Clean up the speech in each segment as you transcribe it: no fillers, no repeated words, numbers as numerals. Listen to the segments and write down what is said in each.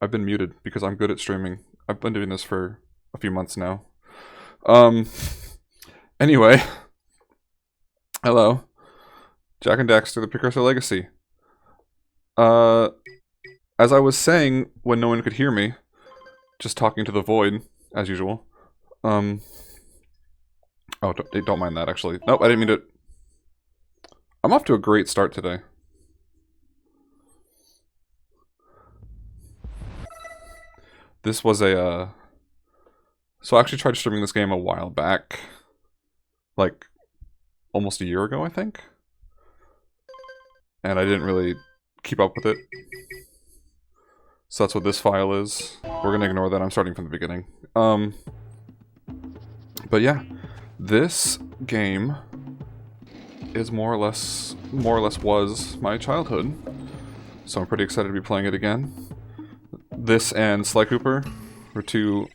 I've been muted because I'm good at streaming. I've been doing this for a few months now. Um. Anyway, hello, Jak and Daxter, the Precursor Legacy. As I was saying when no one could hear me, just talking to the void as usual. Oh, don't mind that actually. Nope, I didn't mean to. I'm off to a great start today. This was a, so I actually tried streaming this game a while back. Like, almost a year ago, I think. And I didn't really keep up with it. So that's what this file is. We're gonna ignore that, I'm starting from the beginning. But yeah, this game is more or less was my childhood. So I'm pretty excited to be playing it again. This and Sly Cooper were two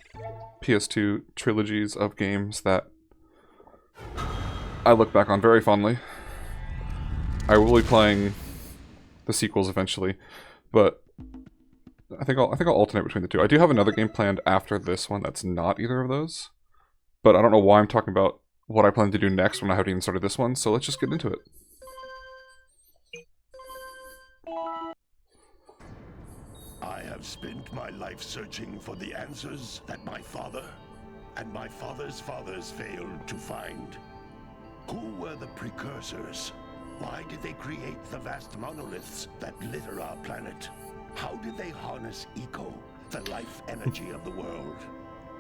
PS2 trilogies of games that I look back on very fondly. I will be playing the sequels eventually, but I think I'll alternate between the two. I do have another game planned after this one that's not either of those, but I don't know why I'm talking about what I plan to do next when I haven't even started this one, so let's just get into it. I have spent my life searching for the answers that my father and my father's fathers failed to find. Who were the precursors? Why did they create the vast monoliths that litter our planet? How did they harness eco, the life energy of the world?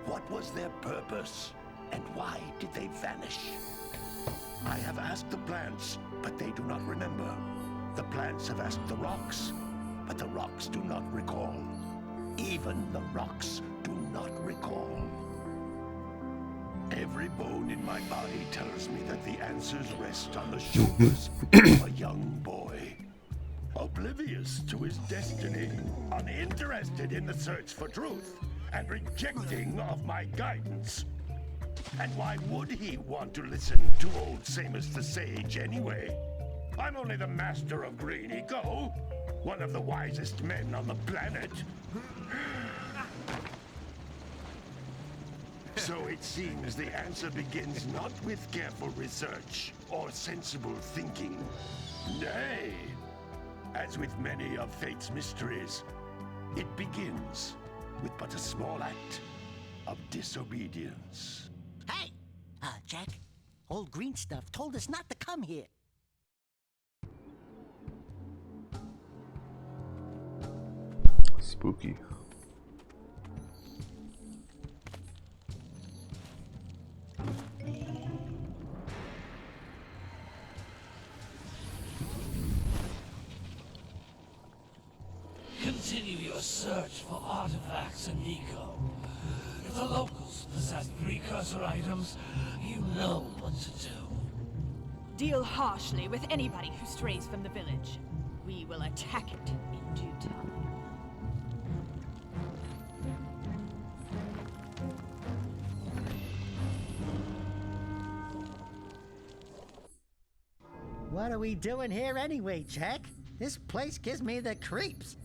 What was their purpose? And why did they vanish? I have asked the plants, but they do not remember. The plants have asked the rocks, but the rocks do not recall. Even the rocks do not recall. Every bone in my body tells me that the answers rest on the shoulders of a young boy. Oblivious to his destiny, uninterested in the search for truth, and rejecting of my guidance. And why would he want to listen to old Samus the Sage anyway? I'm only the master of green eco, one of the wisest men on the planet. So it seems the answer begins not with careful research or sensible thinking. Nay, as with many of fate's mysteries, it begins with but a small act of disobedience. Hey! Jack, old green stuff told us not to come here. Spooky. Continue your search for artifacts and eco. If the locals possess precursor items, you know what to do. Deal harshly with anybody who strays from the village. We will attack it in due time. What are we doing here anyway, Jack? This place gives me the creeps.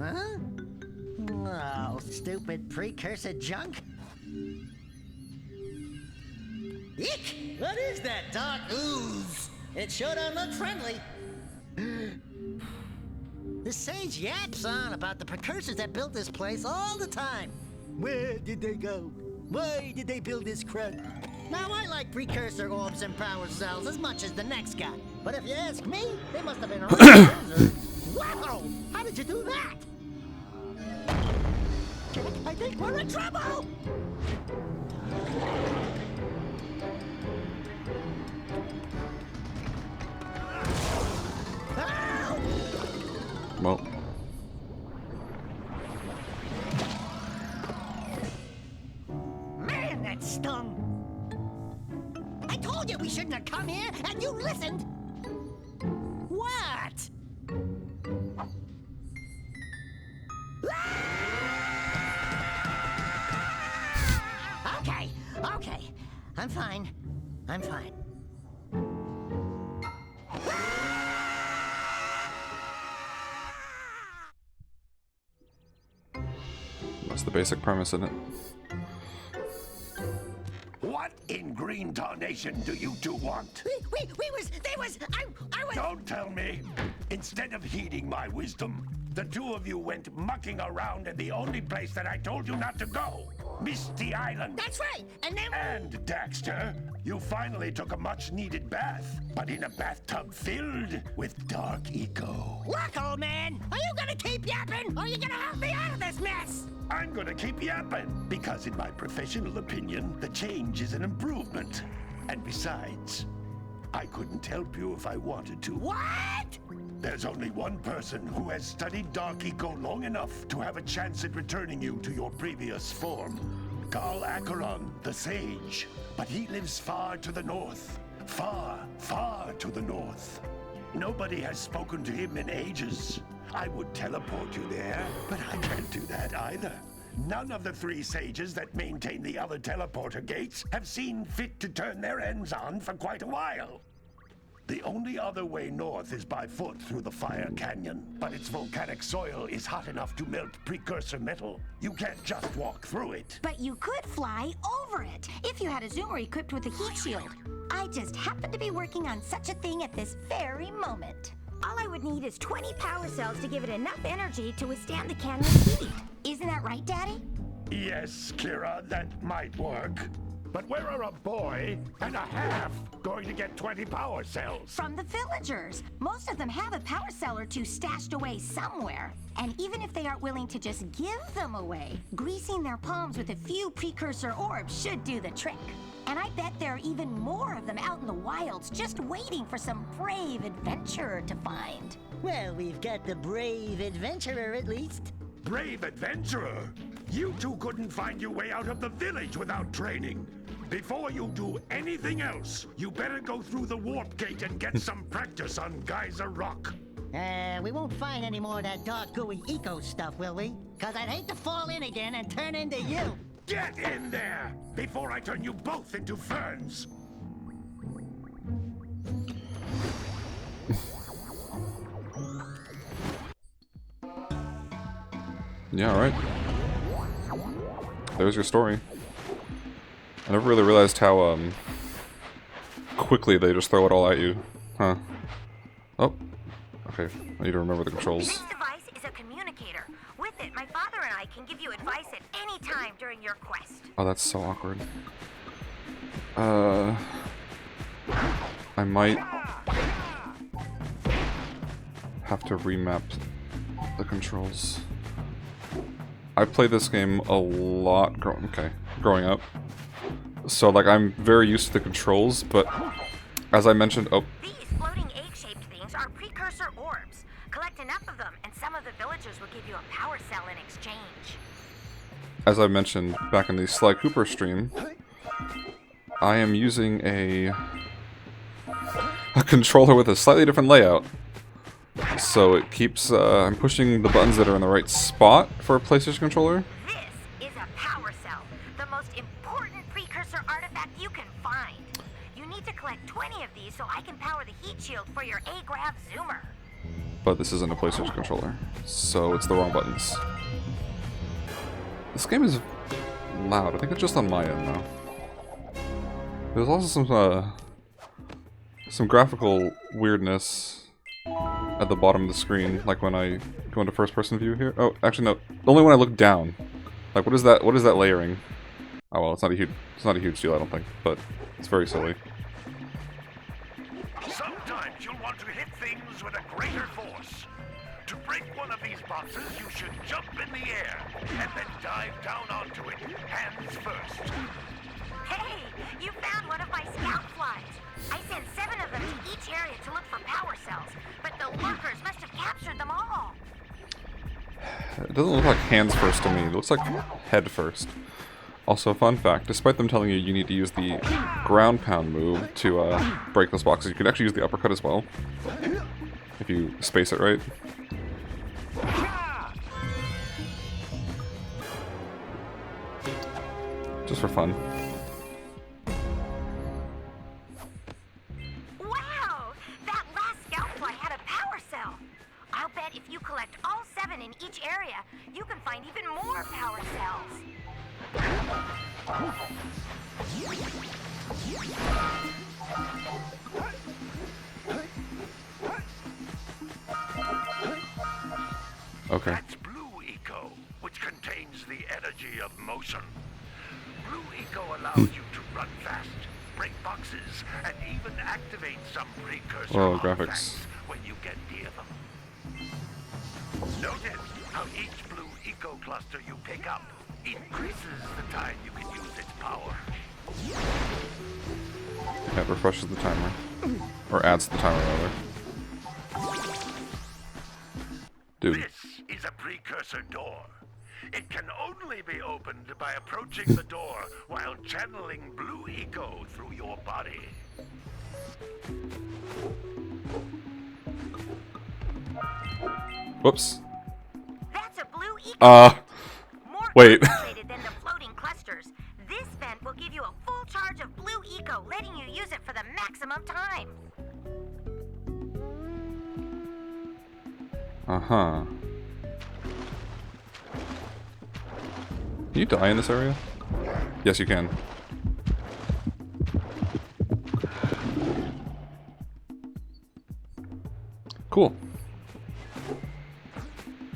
Huh? Oh, stupid precursor junk. Eek! What is that dark ooze? It sure don't look friendly. The sage yaps on about the precursors that built this place all the time. Where did they go? Why did they build this crap? Now, I like precursor orbs and power cells as much as the next guy. But if you ask me, they must have been around. Wow! How did you do that? I think we're in trouble! Ow! Well. Man, that stung! I told you we shouldn't have come here, and you listened! What? Okay, okay. I'm fine. I'm fine. the basic premise in it. What in green tarnation do you two want? I was... Don't tell me. Instead of heeding my wisdom, the two of you went mucking around in the only place that I told you not to go. Misty Island. That's right, and then... And, Daxter, you finally took a much-needed bath, but in a bathtub filled with dark eco. Look, old man, are you gonna keep yapping, or are you gonna help me out of this mess? I'm gonna keep yapping, because in my professional opinion, the change is an improvement. And besides, I couldn't help you if I wanted to. What? There's only one person who has studied Dark Eco long enough to have a chance at returning you to your previous form. Gal Acheron, the Sage. But he lives far to the north. Far, far to the north. Nobody has spoken to him in ages. I would teleport you there, but I can't do that either. None of the 3 sages that maintain the other teleporter gates have seen fit to turn their ends on for quite a while. The only other way north is by foot through the Fire Canyon, but its volcanic soil is hot enough to melt precursor metal. You can't just walk through it. But you could fly over it if you had a zoomer equipped with a heat shield. I just happen to be working on such a thing at this very moment. All I would need is 20 power cells to give it enough energy to withstand the canyon's heat. Isn't that right, Daddy? Yes, Kira, that might work. But where are a boy and a half going to get 20 power cells? From the villagers. Most of them have a power cell or two stashed away somewhere. And even if they aren't willing to just give them away, greasing their palms with a few precursor orbs should do the trick. And I bet there are even more of them out in the wilds just waiting for some brave adventurer to find. Well, we've got the brave adventurer at least. Brave adventurer? You two couldn't find your way out of the village without training. Before you do anything else, you better go through the warp gate and get some practice on Geyser Rock. We won't find any more of that dark gooey eco stuff, will we? Cause I'd hate to fall in again and turn into you. Get in there before I turn you both into ferns. Yeah, alright. There's your story. I never really realized how, quickly they just throw it all at you. Huh. Oh. Okay, I need to remember the controls. This device is a communicator. With it, my father and I can give you advice at any time during your quest. Oh, that's so awkward. I might have to remap the controls. I played this game a lot growing up. So, like, I'm very used to the controls, but as I mentioned... Oh. These floating egg-shaped things are precursor orbs. Collect enough of them, and some of the villagers will give you a power cell in exchange. As I mentioned back in the Sly Cooper stream, I am using a controller with a slightly different layout. So it keeps, I'm pushing the buttons that are in the right spot for a PlayStation controller. This is a power cell, the most important precursor artifact you can find. You need to collect 20 of these so I can power the heat shield for your A-Grav zoomer. But this isn't a PlayStation controller, so it's the wrong buttons. This game is loud. I think it's just on my end, though. There's also some graphical weirdness at the bottom of the screen, like when I go into first-person view here. Oh, actually no. Only when I look down. Like, what is that? What is that layering? Oh well, it's not a huge deal, I don't think, but it's very silly. Sometimes you'll want to hit things with a greater force. To break one of these boxes, you should jump in the air and then dive down onto it, hands first. Hey, you found one of my scout flies. I sent 7 of them to each area to look for power cells, but the lurkers must have captured them all. It doesn't look like hands first to me. It looks like head first. Also, fun fact, despite them telling you need to use the ground pound move to break those boxes, you can actually use the uppercut as well, if you space it right. Just for fun. Wow! That last scout fly had a power cell! I'll bet if you collect all 7 in in each area, you can find even more power cells. Okay. That's Blue Eco, which contains the energy of motion. Blue Eco allows you to run fast, break boxes, and even activate some precursor artifacts when you get near them. Notice how each Blue Eco cluster you pick up increases the time you can use its power. Yeah, it refreshes the timer. Or adds to the timer, rather. Dude. This is a precursor door. It can only be opened by approaching the door while channeling Blue Eco through your body. Whoops. That's a Blue Eco. More wait. concentrated than the floating clusters. This vent will give you a full charge of Blue Eco, letting you use it for the maximum time. Uh-huh. Can you die in this area? Yes, you can. Cool.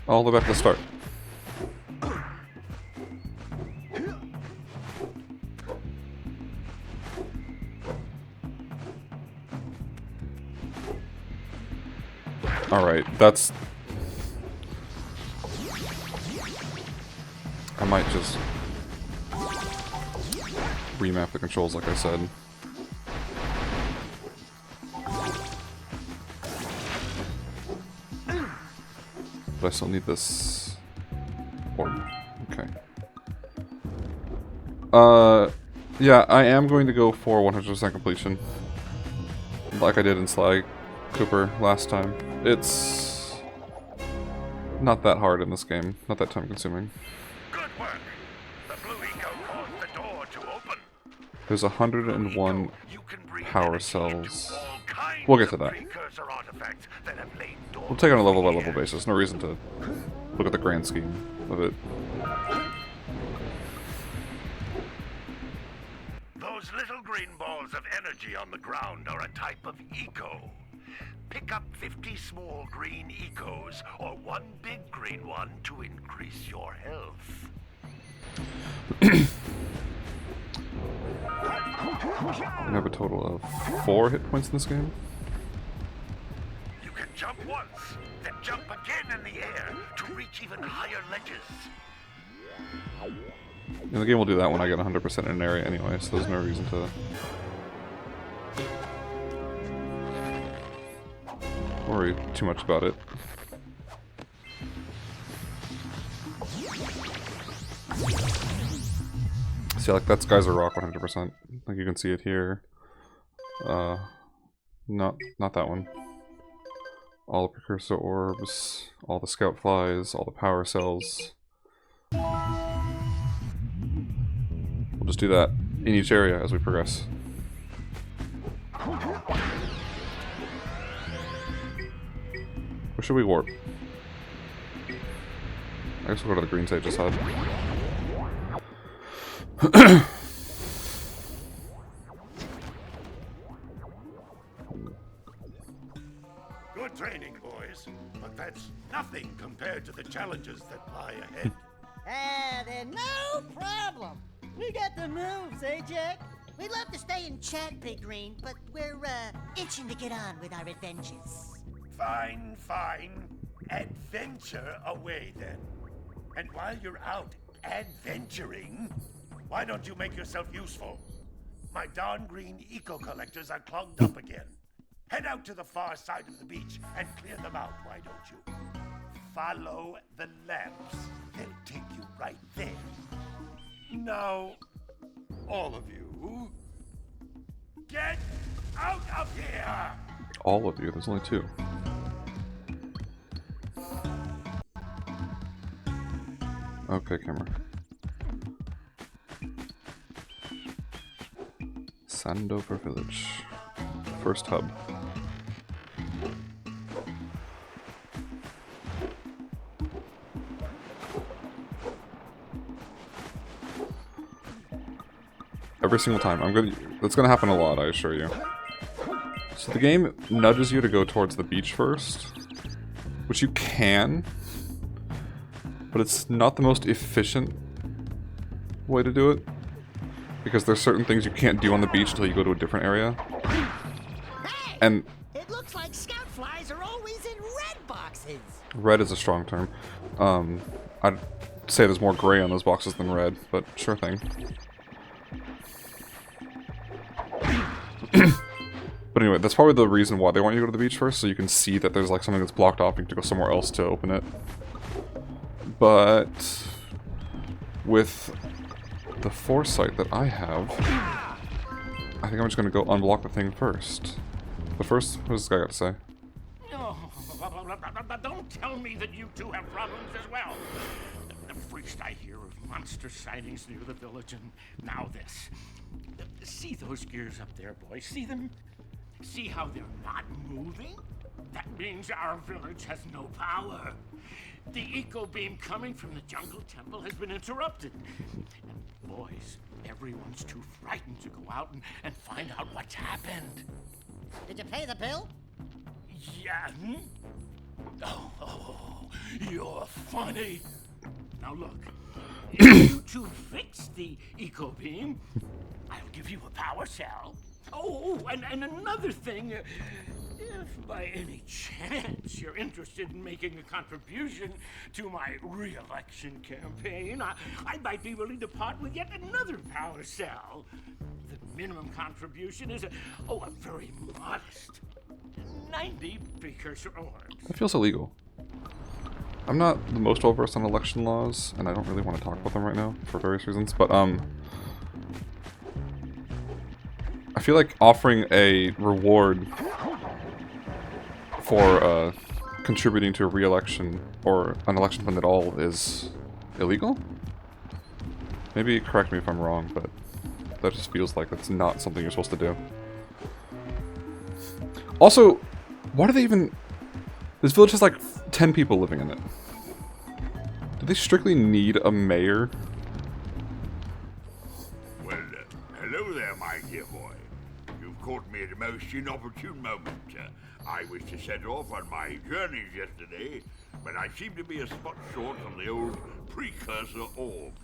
All the way back to the start. Alright, that's... I might just remap the controls like I said. But I still need this orb. Okay. Yeah, I am going to go for 100% completion. Like I did in Sly Cooper last time. It's not that hard in this game, not that time consuming. Good work. The Blue Eco caused the door to open. There's 101 You can breathe power energy cells. into all kinds We'll get to of that. precursor artifacts that have lain dormant We'll take it on a level by for level years. basis. No reason to look at the grand scheme of it. Those little green balls of energy on the ground are a type of eco. Pick up 50 small green ecos or one big green one to increase your health. We have a total of 4 hit points in this game. You can jump once, then jump again in the air to reach even higher ledges. And the game will do that when I get 100% in an area anyway, so there's no reason to worry too much about it. See, like that's Geyser Rock 100%. Like you can see it here. Not that one. All the precursor orbs, all the scout flies, all the power cells. We'll just do that in each area as we progress. Where should we warp? I guess we'll go to the green side just had. Good training, boys, but that's nothing compared to the challenges that lie ahead. Then no problem. We got the moves, eh, Jack? We'd love to stay and chat, Big Green, but we're, itching to get on with our adventures. Fine, fine. Adventure away, then. And while you're out adventuring, why don't you make yourself useful? My darn green eco-collectors are clogged up again. Head out to the far side of the beach and clear them out, why don't you? Follow the lamps. They'll take you right there. Now, all of you, get out of here! All of you, there's only 2. Okay, camera. Sandover Village. First hub. every single time. That's gonna happen a lot, I assure you. So the game nudges you to go towards the beach first, which you can, but it's not the most efficient way to do it, because there's certain things you can't do on the beach until you go to a different area. Hey! And It looks like scout flies are always in red boxes. red is a strong term. I'd say there's more gray on those boxes than red, but sure thing. But anyway, that's probably the reason why they want you to go to the beach first, so you can see that there's like something that's blocked off and you have to go somewhere else to open it. But with the foresight that I have, I think I'm just going to go unblock the thing first. But first, what does this guy got to say? No, don't tell me that you two have problems as well. The first I hear of monster sightings near the village, and now this. See those gears up there, boys? See them? See how they're not moving? That means our village has no power. The eco beam coming from the jungle temple has been interrupted. And boys, everyone's too frightened to go out and find out what's happened. Did you pay the bill? Yeah. Oh, you're funny. Now look, if you two fix the eco beam, I'll give you a power cell. Oh, and another thing, if by any chance you're interested in making a contribution to my re-election campaign, I might be willing to part with yet another power cell. The minimum contribution is a very modest 90 precursor orbs. That feels illegal. I'm not the most well versed on election laws, and I don't really want to talk about them right now for various reasons, but I feel like offering a reward for contributing to a re-election or an election fund at all is illegal? Maybe correct me if I'm wrong, but that just feels like that's not something you're supposed to do. Also, why do they even... This village has like 10 people living in it. Do they strictly need a mayor? Well, hello there, my dear boy. You've caught me at a most inopportune moment. I was to set off on my journeys yesterday, but I seem to be a spot short on the old precursor orbs.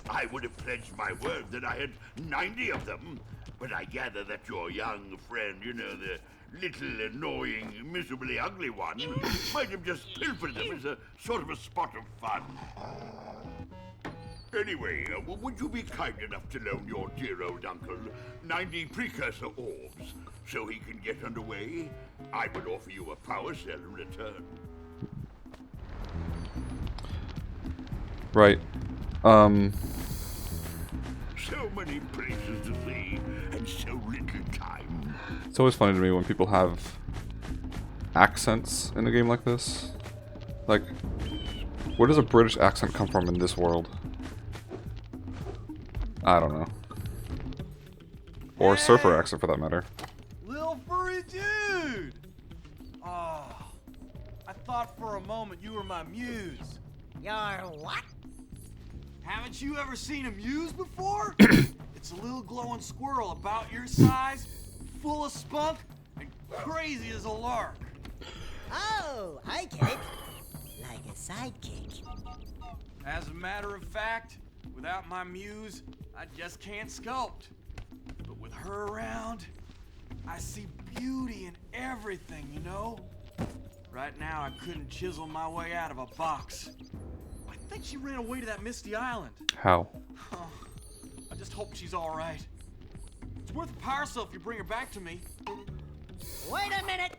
I would have pledged my word that I had 90 of them, but I gather that your young friend, you know, the little annoying, miserably ugly one, might have just pilfered them as a sort of a spot of fun. Anyway, would you be kind enough to loan your dear old uncle 90 precursor orbs so he can get underway? I would offer you a power cell in return. Right. So many places to see, and so little time. It's always funny to me when people have accents in a game like this. Like, where does a British accent come from in this world? I don't know. Or a surfer accent, for that matter. Lil furry dude! Oh, I thought for a moment you were my muse. Your what? Haven't you ever seen a muse before? It's a little glowing squirrel about your size, full of spunk, and crazy as a lark. Oh, I get it. Like a sidekick. As a matter of fact, without my muse, I just can't sculpt. But with her around, I see beauty in everything, you know? Right now, I couldn't chisel my way out of a box. I think she ran away to that misty island. How? I just hope she's all right. It's worth a power cell if you bring her back to me. Wait a minute.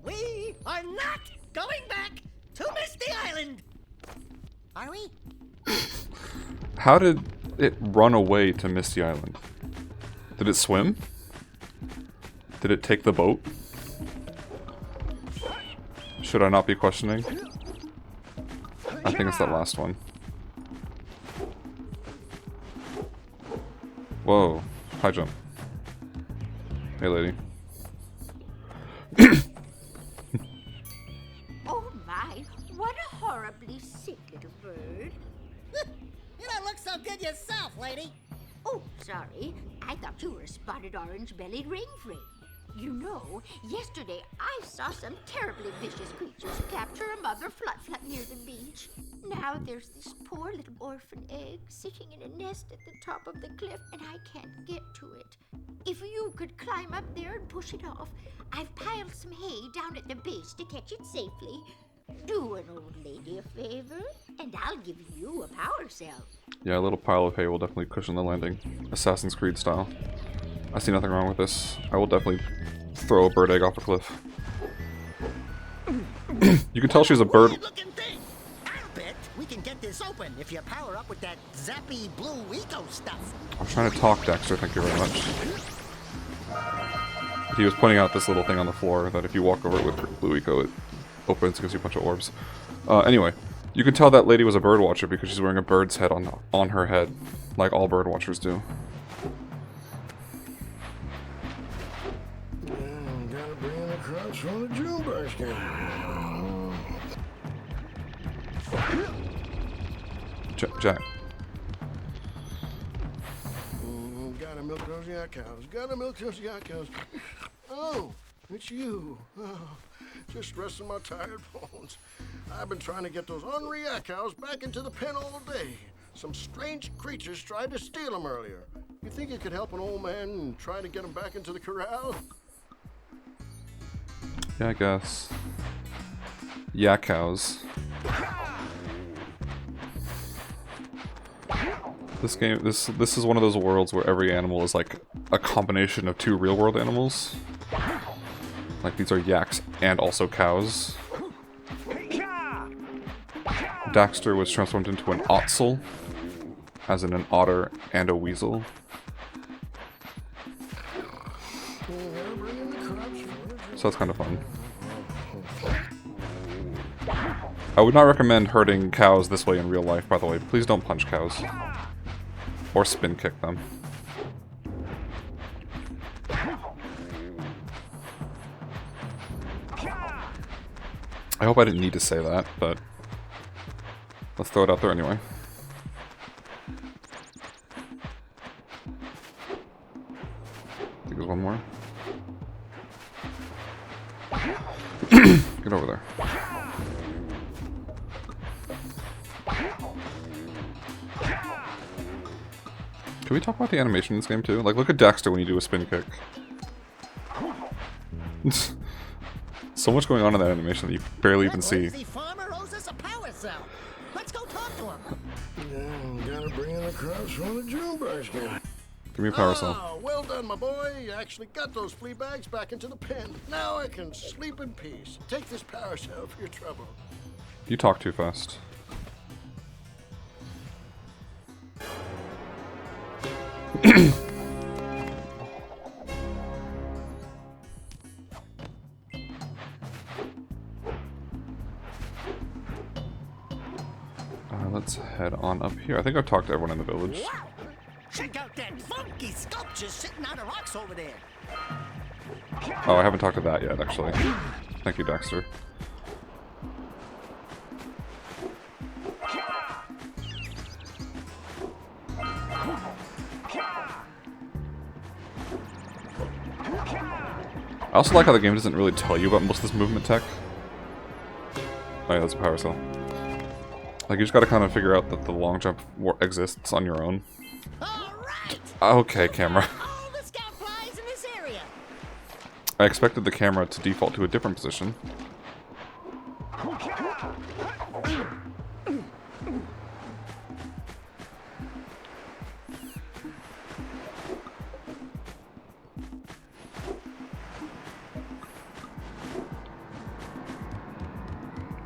We are not going back to Misty Island. Are we? How did it run away to Misty Island? Did it swim? Did it take the boat? Should I not be questioning? I think it's that last one. Whoa. High jump. Hey, lady. Oh my, what a horribly sick little bird. You don't look so good yourself, lady. Oh, sorry. I thought you were a spotted orange-bellied rainframe. You know, yesterday I saw some terribly vicious creatures capture a mother flut-flut near the beach. Now there's this poor little orphan egg sitting in a nest at the top of the cliff, and I can't get to it. If you could climb up there and push it off, I've piled some hay down at the base to catch it safely. Do an old lady a favor, and I'll give you a power cell. Yeah, a little pile of hay will definitely cushion the landing. Assassin's Creed style. I see nothing wrong with this. I will definitely throw a bird egg off a cliff. You can tell she's a bird. I'll bet we can get this open if you power up with that zappy blue eco stuff. I'm trying to talk, Daxter, thank you very much. He was pointing out this little thing on the floor that if you walk over it with blue eco, it opens and gives you a bunch of orbs. Anyway, you can tell that lady was a bird watcher because she's wearing a bird's head on her head, like all bird watchers do. Gotta bring in the crowds from the June basket. Jack. Gotta milk those yak cows. Gotta milk those yak cows. Oh, it's you. Oh, just resting my tired bones. I've been trying to get those ornery yak cows back into the pen all day. Some strange creatures tried to steal them earlier. You think you could help an old man and try to get him back into the corral? Yeah, I guess. Yak cows. This game, this is one of those worlds where every animal is like a combination of two real-world animals. Like these are yaks and also cows. Daxter was transformed into an ottsel, as in an otter and a weasel. So that's kind of fun. I would not recommend herding cows this way in real life, by the way. Please don't punch cows. Or spin kick them. I hope I didn't need to say that, but let's throw it out there anyway. I think there's one more. Get over there. Can we talk about the animation in this game too? Like, look at Daxter when you do a spin kick. So much going on in that animation that you barely even see. Farmer owes us a power cell. Let's go talk to him. Yeah, gotta bring in the crowds from the June basket. Give me a power cell. Oh, well done, my boy. You actually got those flea bags back into the pen. Now I can sleep in peace. Take this power cell for your trouble. You talk too fast. Let's head on up here. I think I've talked to everyone in the village. Wow! Check out that funky sculpture sitting on the rocks over there. Oh, I haven't talked to that yet, actually. Thank you, Daxter. I also like how the game doesn't really tell you about most of this movement tech. Oh yeah, that's a power cell. Like, you just gotta kind of figure out that the long jump exists on your own. Alright! Okay, camera. All the scout flies in this area. I expected the camera to default to a different position.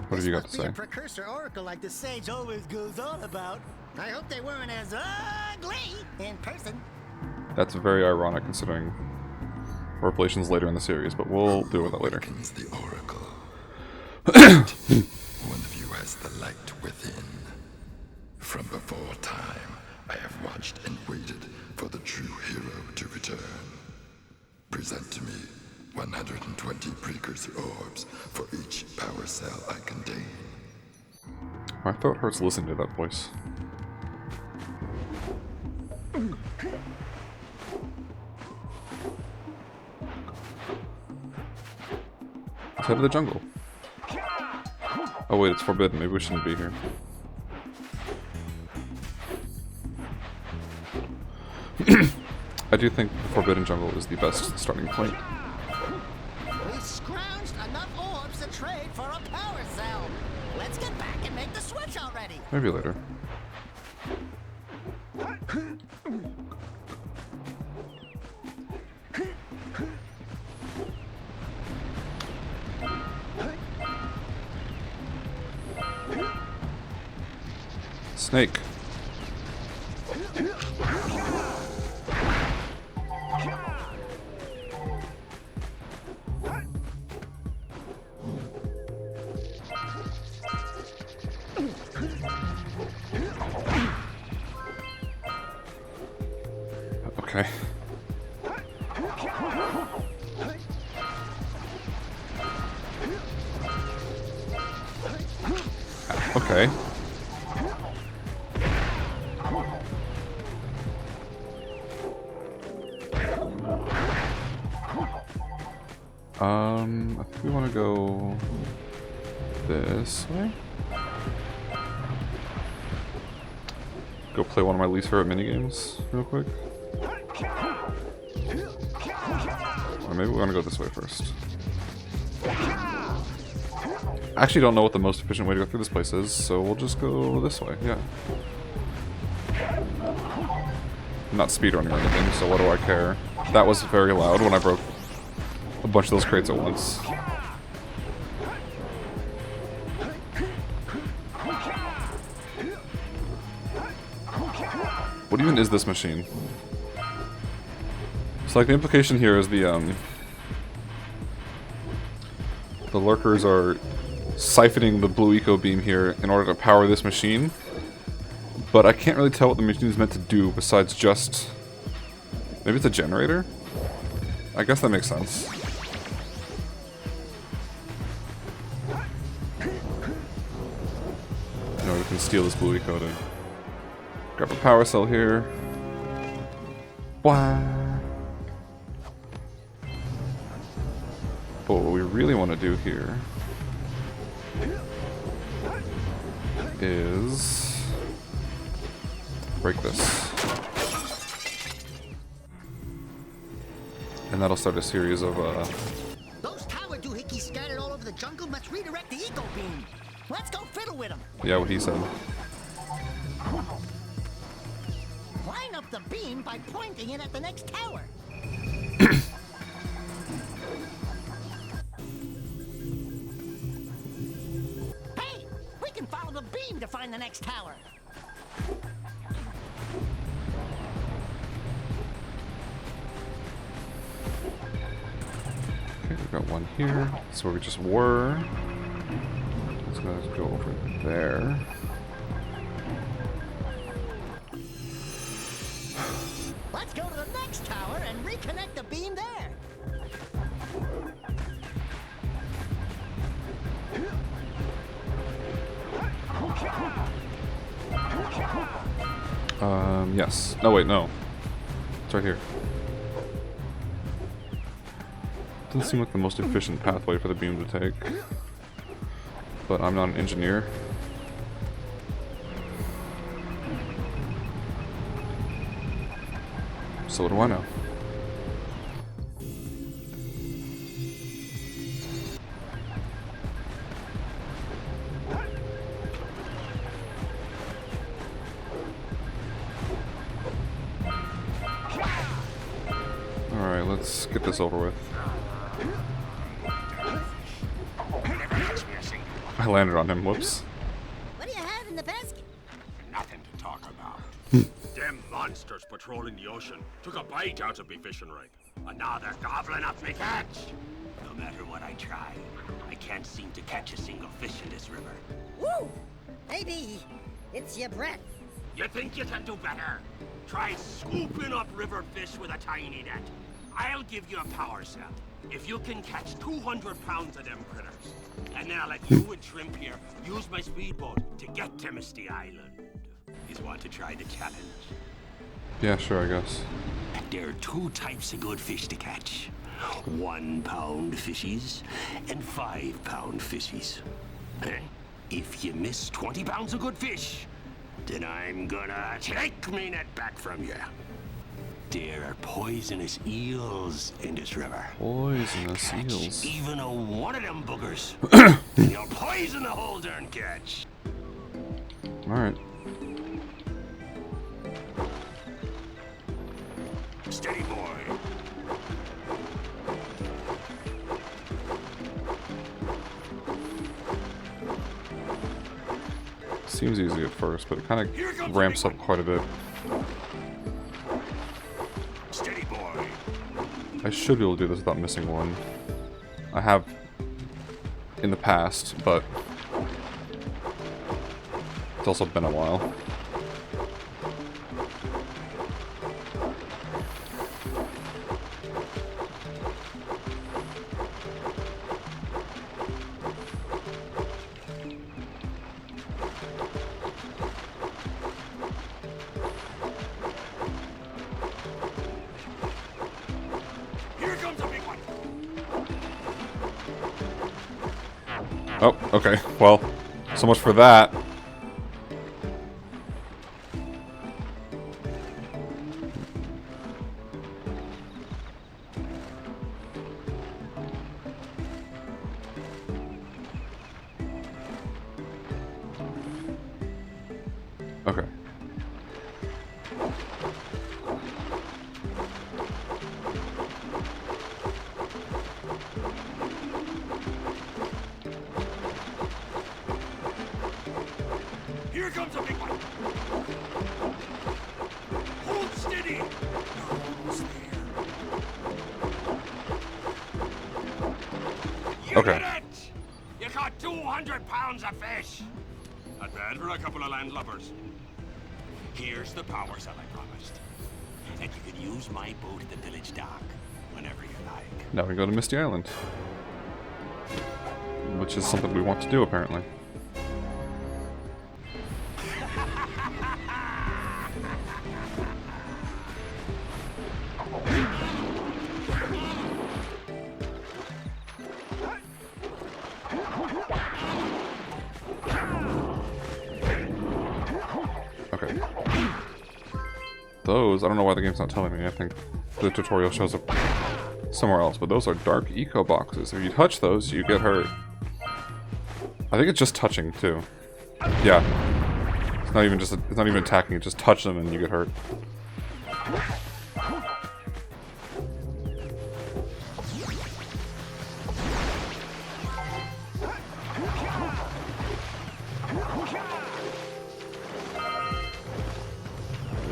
What have you got to say? A precursor oracle like the sage always goes on about. I hope they weren't as ugly in person. That's very ironic considering revelations later in the series, but we'll deal with that later. The oracle. One of you has the light within. From before time, I have watched and waited for the true hero to return. Present to me 120 precursor orbs for each power cell I contain. My throat hurts listening to that voice. Let's head to the jungle. Oh wait, it's forbidden. Maybe we shouldn't be here. I do think the Forbidden Jungle is the best starting point. We scrounged enough orbs to trade for a power cell. Let's get back and make the switch already. Maybe later. Snake. Okay. Okay. I think we want to go this way. Go play one of my least favorite minigames real quick. Or maybe we want to go this way first. I actually don't know what the most efficient way to go through this place is, so we'll just go this way, yeah. I'm not speedrunning or anything, so what do I care? That was very loud when I broke a bunch of those crates at once. What even is this machine? So like the implication here is the lurkers are siphoning the blue eco beam here in order to power this machine. But I can't really tell what the machine is meant to do besides just... Maybe it's a generator? I guess that makes sense. No, we can steal this blue eco to grab a power cell here. Wah. But what we really want to do here is break this. And that'll start a series of Those tower doohickeys scattered all over the jungle must redirect the eco beam. Let's go fiddle with them. Yeah, what he said. Line up the beam by pointing it at the next tower. Hey, we can follow the beam to find the next tower. Okay, we've got one here. That's where we just were. Let's go over there. Let's go to the next tower and reconnect the beam there. Yes. No, wait, no. It's right here. Doesn't seem like the most efficient pathway for the beam to take. But I'm not an engineer. So what do I know? Alright, let's get this over with. I landed on him, whoops. What do you have in the basket? Nothing to talk about. Them monsters patrolling the ocean took a bite out of me fishing rig. And now they're gobbling up me catch. No matter what I try, I can't seem to catch a single fish in this river. Woo! Maybe it's your breath. You think you can do better? Try scooping up river fish with a tiny net. I'll give you a power cell if you can catch 200 pounds of them critters. And then I'll let you and Shrimp here use my speedboat to get to Misty Island. You want to try the challenge? Yeah, sure, I guess. There are two types of good fish to catch. 1 pound fishies and 5 pound fishies. If you miss 20 pounds of good fish, then I'm gonna take me net back from you. There are poisonous eels in this river. Poisonous eels. Even one of them boogers, and you'll poison the whole darn catch. Alright. Steady, boy. Seems easy at first, but it kind of ramps up quite a bit. Steady, boy. I should be able to do this without missing one. I have in the past, but it's also been a while. Oh, okay. Well, so much for that. Okay. Here comes a big one. Hold steady. Almost there. You Okay. did it! You caught 200 pounds of fish. Not bad for a couple of landlubbers. Here's the power cell I promised. And you can use my boat at the village dock whenever you like. Now we go to Misty Island. Which is something we want to do, apparently. Okay. Those, I don't know why the game's not telling me. I think the tutorial shows up somewhere else, but those are dark eco boxes. If you touch those, you get hurt. I think it's just touching too. Yeah. It's not even attacking, just touch them and you get hurt.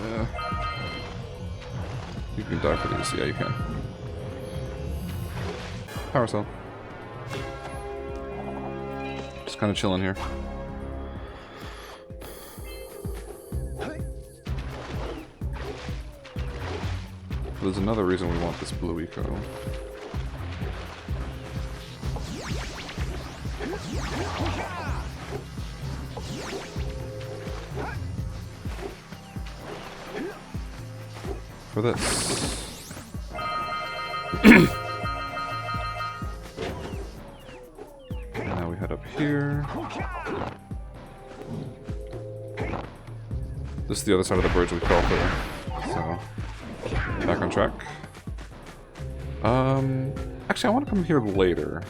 Yeah. You can die for this, yeah you can. Power cell. Just kind of chilling here. There's another reason we want this blue eco. For this. Now we head up here. This is the other side of the bridge we fell through. So, back on track. Actually, I want to come here later.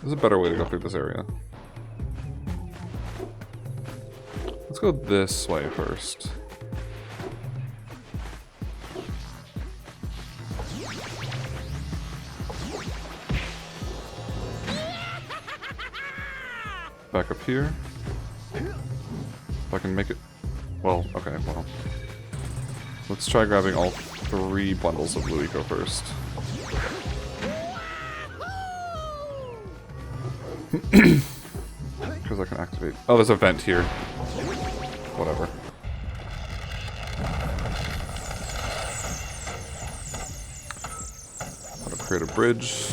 There's a better way to go through this area. Let's go this way first. Back up here. If I can make it... Well, okay, well. Let's try grabbing all 3 bundles of blue eco first. Because I can activate... Oh, there's a vent here. Whatever. How to create a bridge.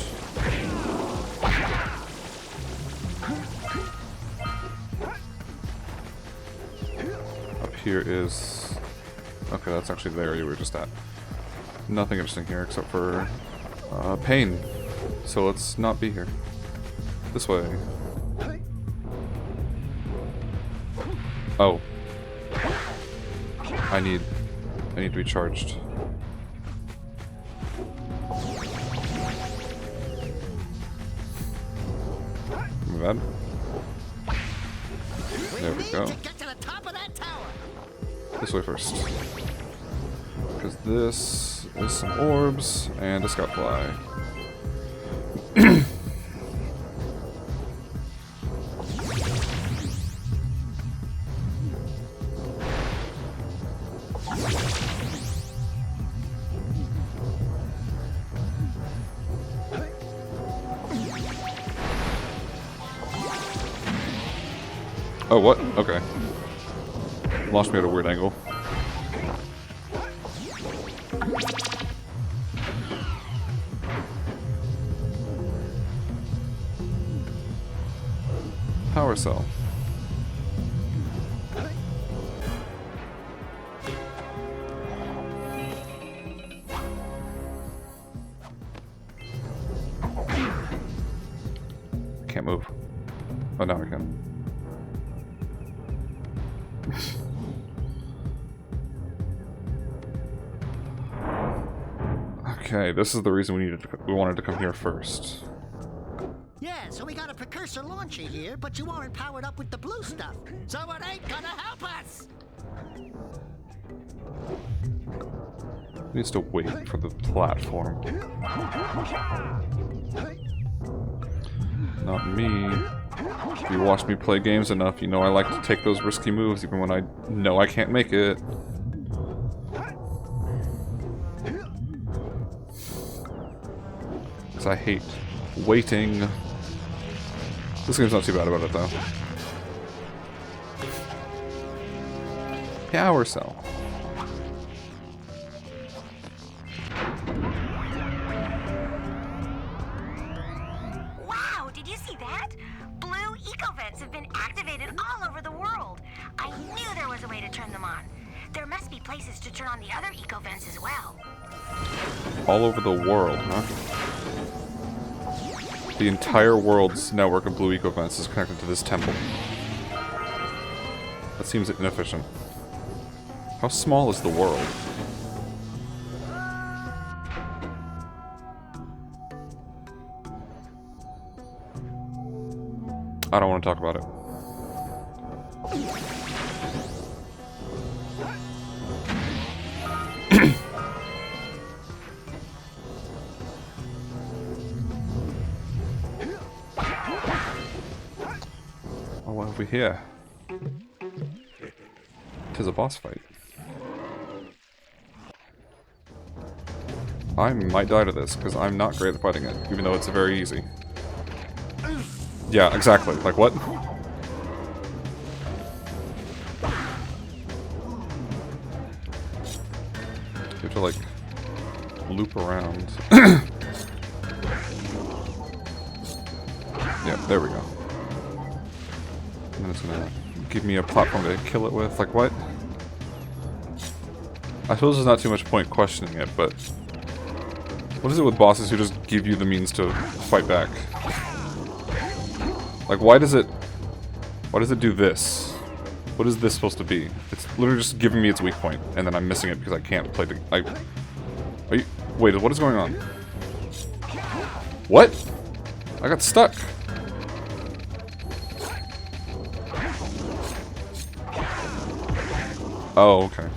Here is... Okay, that's actually there you were just at. Nothing interesting here except for Pain. So let's not be here. This way. Oh. I need to be charged. Bad. There we go. This way first. Because this is some orbs and a scout fly. Oh, what? Okay. Launched me at a weird angle. Power cell. Can't move. Oh, now I can. Okay, this is the reason we wanted to come here first. Yeah, so we got a precursor launcher here, but you aren't powered up with the blue stuff, so it ain't gonna help us! Needs to wait for the platform. Not me. If you watch me play games enough, you know I like to take those risky moves even when I know I can't make it. Because I hate waiting. This game's not too bad about it though. Power cell. Wow, did you see that? Blue eco-vents have been activated all over the world. I knew there was a way to turn them on. There must be places to turn on the other eco-vents as well. All over the world, huh? The entire world's network of blue eco-vents is connected to this temple. That seems inefficient. How small is the world? I don't want to talk about it. Oh, what have we here? Tis a boss fight. I might die to this, because I'm not great at fighting it, even though it's very easy. Yeah, exactly. Like, what? You have to, like, loop around. Yeah, there we go. And then it's gonna give me a platform to kill it with. Like, what? I suppose there's not too much point questioning it, but... What is it with bosses who just give you the means to fight back? Like, why does it do this? What is this supposed to be? It's literally just giving me its weak point, and then I'm missing it because I can't play the... Are you... Wait, what is going on? What? I got stuck. Oh, okay.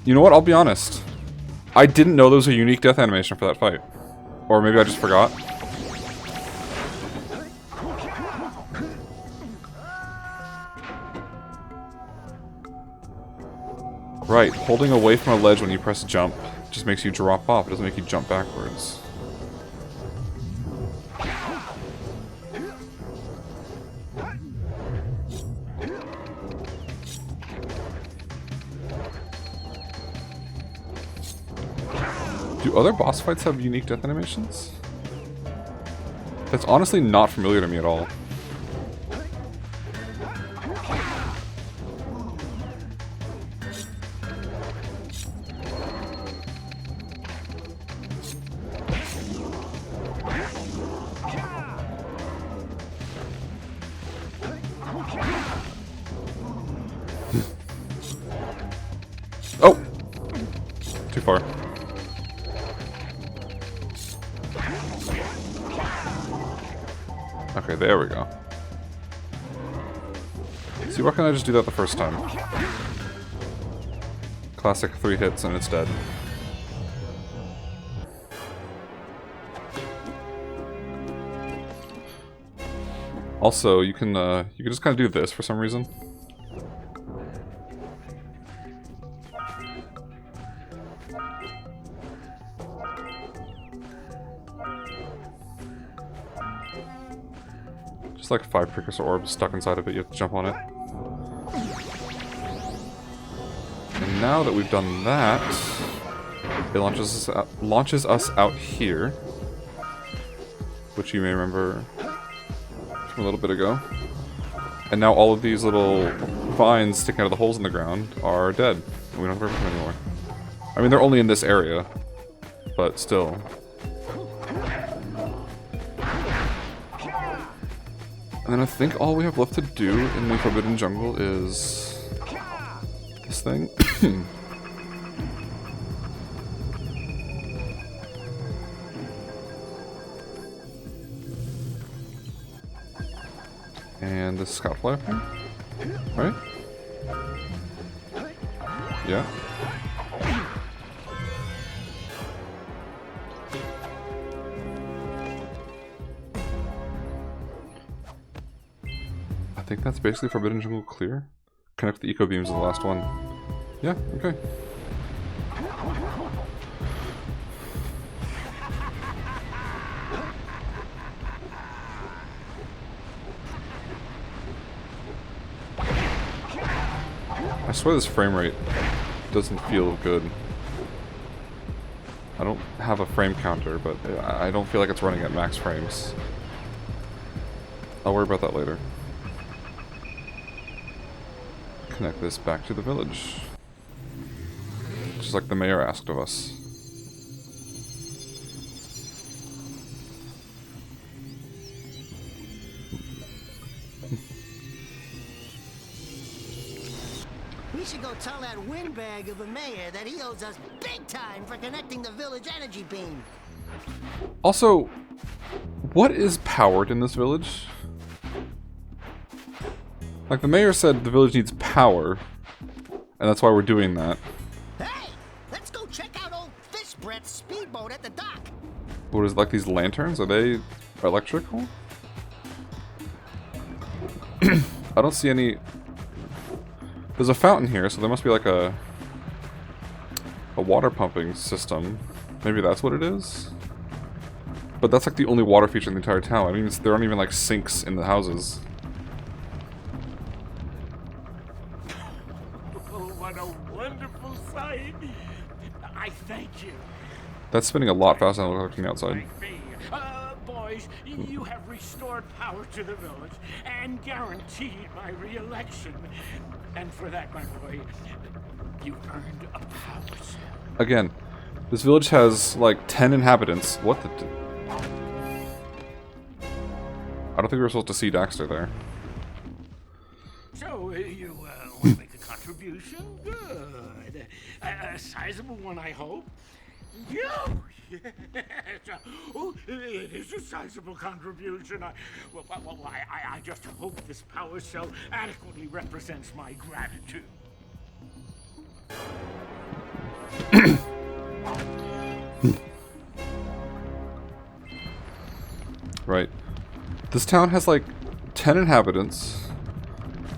You know what? I'll be honest. I didn't know there was a unique death animation for that fight. Or maybe I just forgot. Right, holding away from a ledge when you press jump just makes you drop off. It doesn't make you jump backwards. Do other boss fights have unique death animations? That's honestly not familiar to me at all. far. Okay, there we go. See, why can't I just do that the first time? Classic 3 hits and it's dead. Also, you can just kind of do this for some reason. Just like 5 precursor orbs stuck inside of it, you have to jump on it. And now that we've done that, it launches us out here, which you may remember from a little bit ago. And now all of these little vines sticking out of the holes in the ground are dead. And we don't have to work with them anymore. I mean, they're only in this area, but still. And then I think all we have left to do in the Forbidden Jungle is this thing. And the scout fly up here, right? Yeah. I think that's basically Forbidden Jungle clear. Connect the eco beams to the last one. Yeah, okay. I swear this frame rate doesn't feel good. I don't have a frame counter, but I don't feel like it's running at max frames. I'll worry about that later. Connect this back to the village. Just like the mayor asked of us. We should go tell that windbag of a mayor that he owes us big time for connecting the village energy beam. Also, what is powered in this village? Like, the mayor said the village needs power, and that's why we're doing that. Hey, let's go check out old Fish Brett's speedboat at the dock. What is it, like these lanterns? Are they electrical? I don't see any... There's a fountain here, so there must be like a water pumping system. Maybe that's what it is? But that's like the only water feature in the entire town. I mean, there aren't even like sinks in the houses. Oh, what a wonderful sight! I thank you. That's spinning a lot faster than it looks from the outside. Boys, you have restored power to the village and guaranteed my re-election. And for that, my boy, you earned a power cell. Again, this village has like 10 inhabitants. What the... I don't think we were supposed to see Daxter there. So, you want to make a contribution? Good. A sizable one, I hope. Yes. Oh, it is a sizable contribution. I just hope this power cell adequately represents my gratitude. Right. This town has like 10 inhabitants,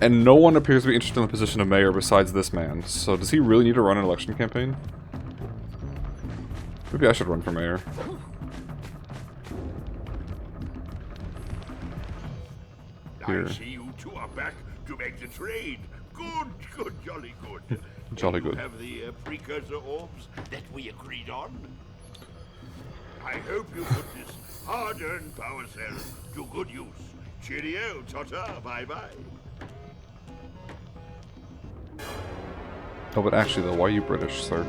and no one appears to be interested in the position of mayor besides this man. So does he really need to run an election campaign? Maybe I should run for mayor. Here. I see you two are back to make the trade. Good, jolly good. Jolly You good. have the precursor orbs that we agreed on. I hope you put this hard-earned power cell to good use. Cheerio, ta-ta, bye-bye. Oh, but actually though, why are you British, sir?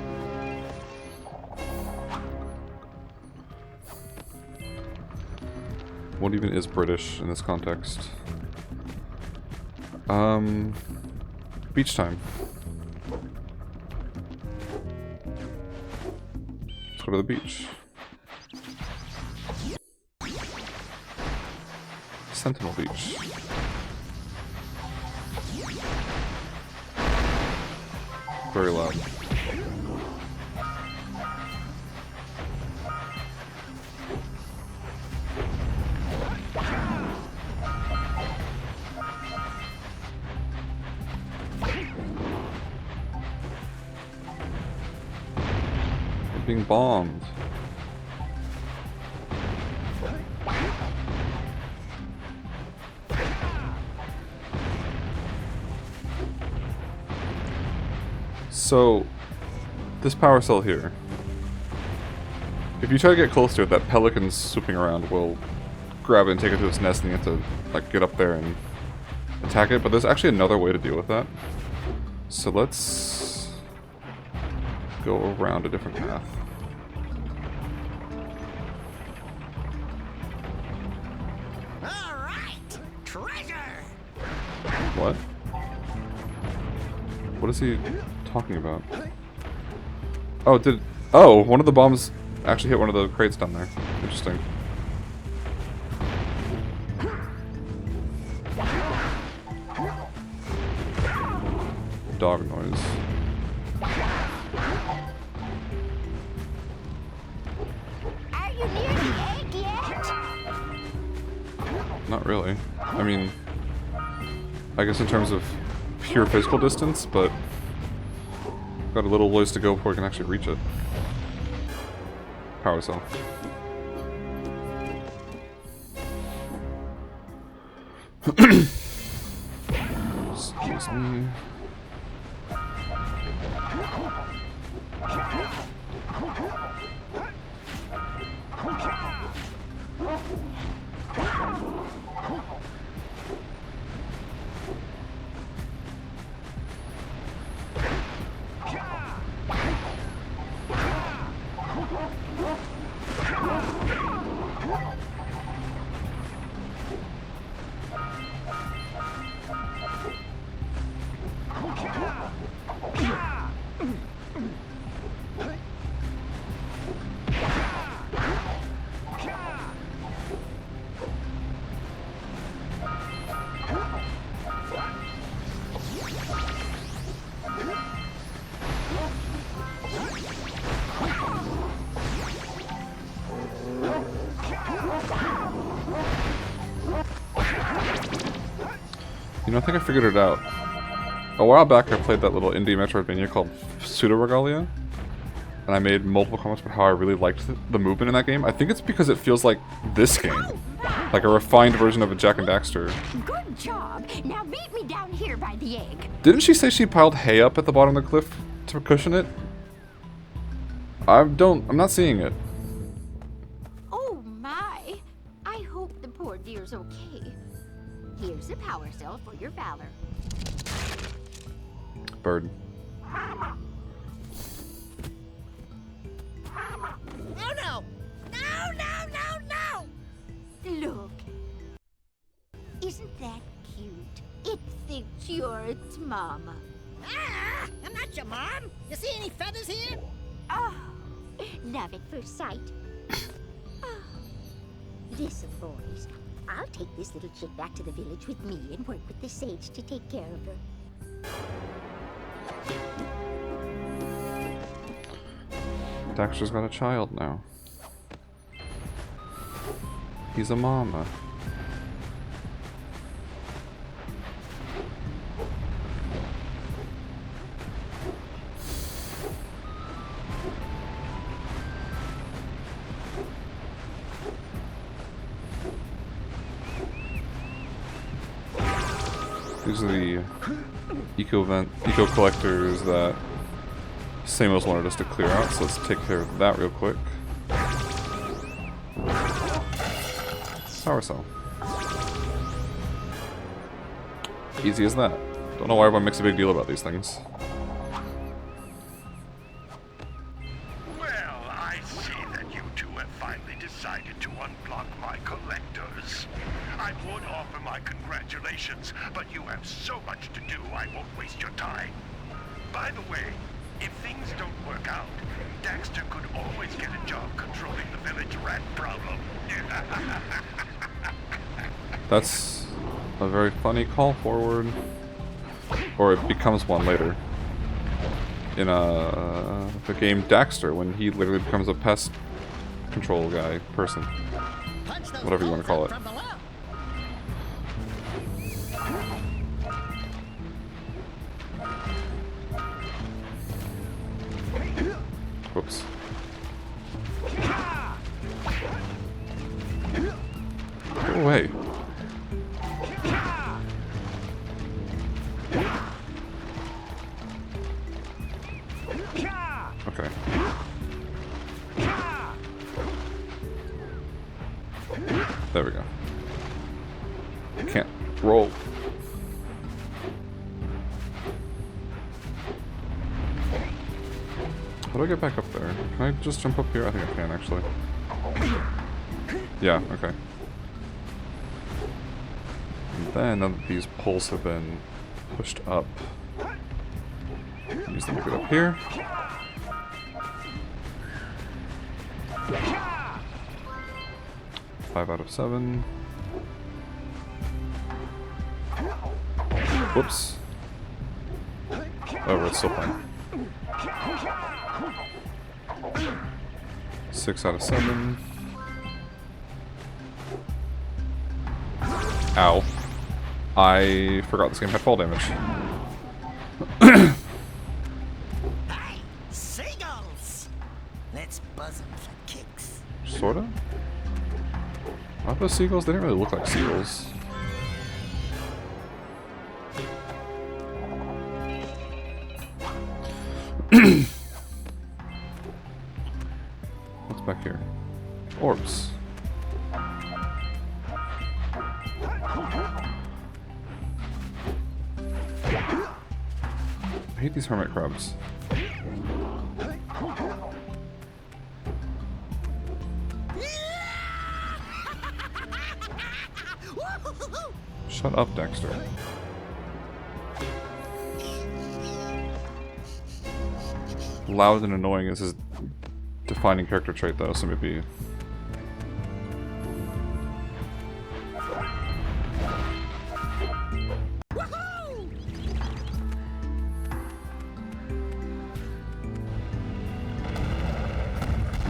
What even is British in this context? Beach time. go to the beach. Sentinel Beach. Very loud. We're being bombed. So, this power cell here, if you try to get close to it, that pelican swooping around will grab it and take it to its nest, and you have to like get up there and attack it. But there's actually another way to deal with that. So let's go around a different path. All right, treasure. What? What is he talking about? Oh, one of the bombs actually hit one of the crates down there. Interesting. Dog noise. Are you near the egg yet? Not really. I mean, I guess in terms of pure physical distance, but got a little ways to go before we can actually reach it. Power cell. Excuse me. You know, I think I figured it out. A while back I played that little indie Metroidvania called Pseudo-Regalia, and I made multiple comments about how I really liked the movement in that game. I think it's because it feels like this game. Like a refined version of a Jak and Daxter. Good job. Now meet me down here by the egg. Didn't she say she piled hay up at the bottom of the cliff to cushion it? I'm not seeing it. Oh my. I hope the poor dear's okay. Here's a power cell for your valor. Bird. Oh no! No, no, no, no! Look. Isn't that cute? It thinks you're its mama. Ah, I'm not your mom. You see any feathers here? Oh, love at first sight. Oh. Listen, boys. I'll take this little chick back to the village with me and work with the sage to take care of her. Daxter's got a child now. He's a mama. These are the eco collectors that Samos wanted us to clear out, so let's take care of that real quick. Power cell. Easy as that. Don't know why everyone makes a big deal about these things. Well, I see that you two have finally decided to unblock my collectors. I would offer my congratulations, but you have so much to do I won't waste your time. By the way, If things don't work out, Daxter could always get a job controlling the village rat problem. That's a very funny call forward. Or it becomes one later. In the game Daxter, when he literally becomes a pest control guy, person. Whatever you want to call it. Whoops. Go away. Okay. There we go. Can't roll. How do I get back up there? Can I just jump up here? I think I can, actually. Yeah, okay. And then, now that these poles have been pushed up, use them to get up here. Five out of 7. Whoops. Oh, it's still fine. 6 out of 7. Ow. I forgot this game had fall damage. Hey, seagulls! Let's buzz them for kicks. Sorta? Are those seagulls? They didn't really look like seagulls. What's back here? Orbs. I hate these hermit crabs. Shut up, Daxter. Loud and annoying is his defining character trait, though, so maybe...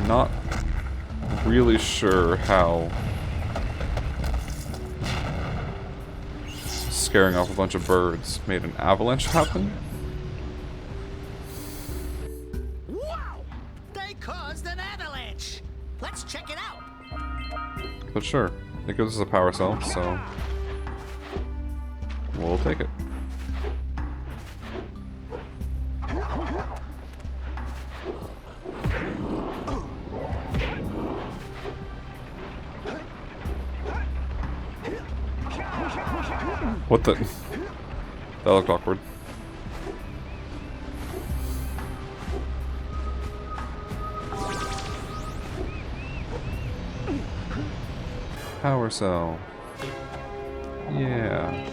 Not really sure how scaring off a bunch of birds made an avalanche happen. Wow! They caused an avalanche! Let's check it out! But sure, it gives us a power cell, so we'll take it. What the? That looked awkward. Power cell. Yeah.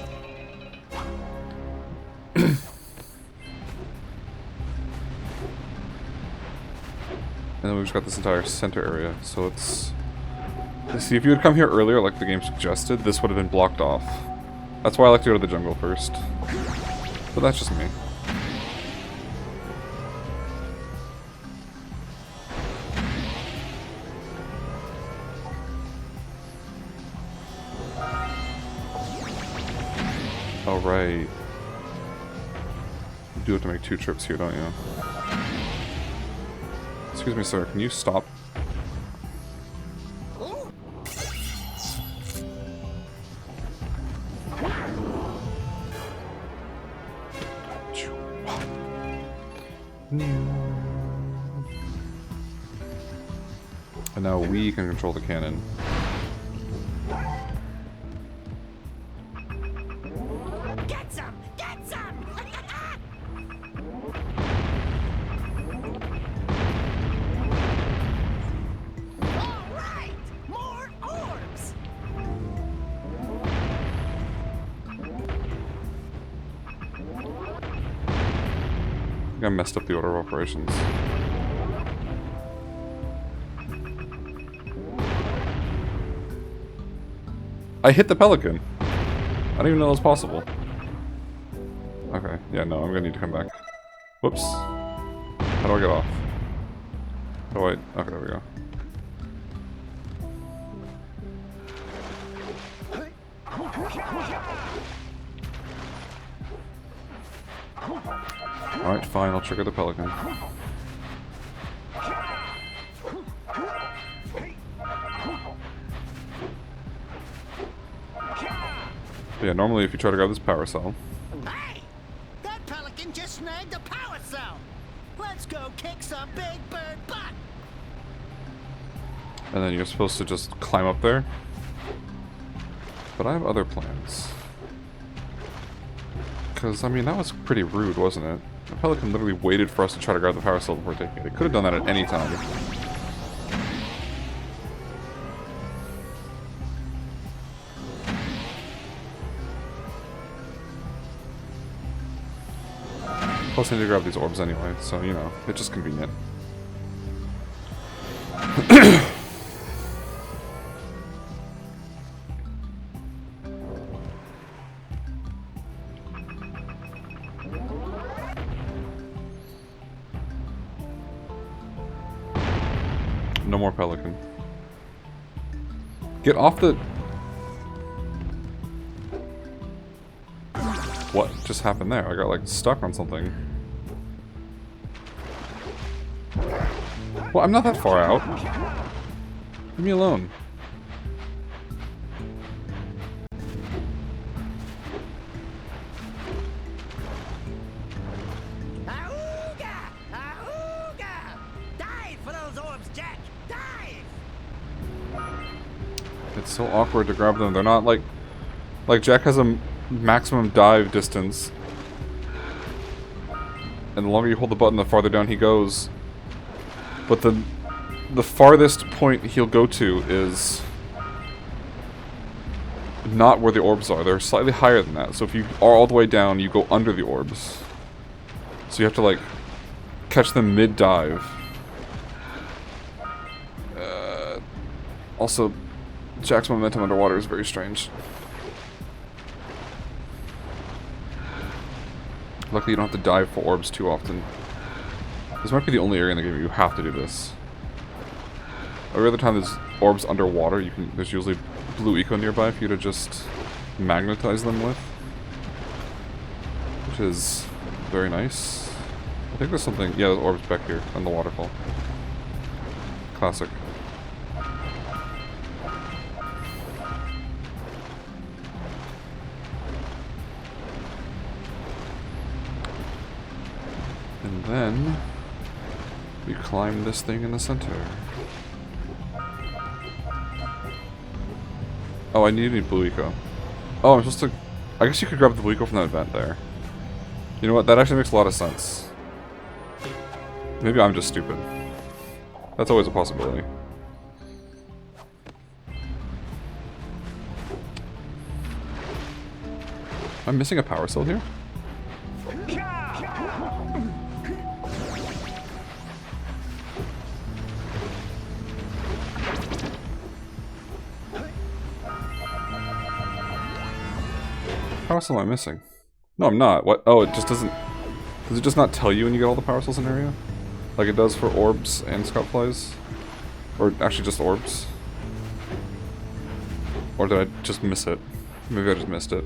And then we've just got this entire center area, so it's... See, if you had come here earlier, like the game suggested, this would have been blocked off. That's why I like to go to the jungle first. But that's just me. Oh, right. You do have to make 2 trips here, don't you? Excuse me, sir. Can you stop? And now we can control the cannon. Get some! Get some! Alright! More orbs! think I messed up the order of operations. I hit the pelican. I didn't even know that was possible. Okay, yeah, no, I'm gonna need to come back. Whoops. How do I get off? How do I... Okay, there we go. Alright, fine, I'll trigger the pelican. But yeah, normally if you try to grab this power cell... Hey! That pelican just snagged a power cell! Let's go kick some big bird butt! And then you're supposed to just climb up there. But I have other plans. Because, I mean, that was pretty rude, wasn't it? The pelican literally waited for us to try to grab the power cell before taking it. It could have done that at any time. Plus I need to grab these orbs anyway, so, you know, it's just convenient. No more pelican. Get off the... What just happened there? I got like stuck on something. Well, I'm not that far out. Leave me alone. Auga! Auga! Dive for those orbs, Jack! Dive! It's so awkward to grab them. They're not like... Like, Jack has a maximum dive distance. And the longer you hold the button, the farther down he goes. But the farthest point he'll go to is not where the orbs are. They're slightly higher than that. So if you are all the way down, you go under the orbs. So you have to, like, catch them mid-dive. Also, Jack's momentum underwater is very strange. Luckily you don't have to dive for orbs too often. This might be the only area in the game where you have to do this. Every other time there's orbs underwater, there's usually blue eco nearby for you to just magnetize them with. Which is very nice. I think there's something... Yeah, there's orbs back here on the waterfall. Classic. And then we climb this thing in the center. Oh, I need blue eco. Oh, I'm supposed to... I guess you could grab the blue eco from that event there. You know what? That actually makes a lot of sense. Maybe I'm just stupid. That's always a possibility. I'm missing a power cell here? Power cell am I missing? No, I'm not. What? Oh, it just doesn't... Does it just not tell you when you get all the power cells in an area? Like it does for orbs and scout flies? Or actually just orbs? Or did I just miss it? Maybe I just missed it.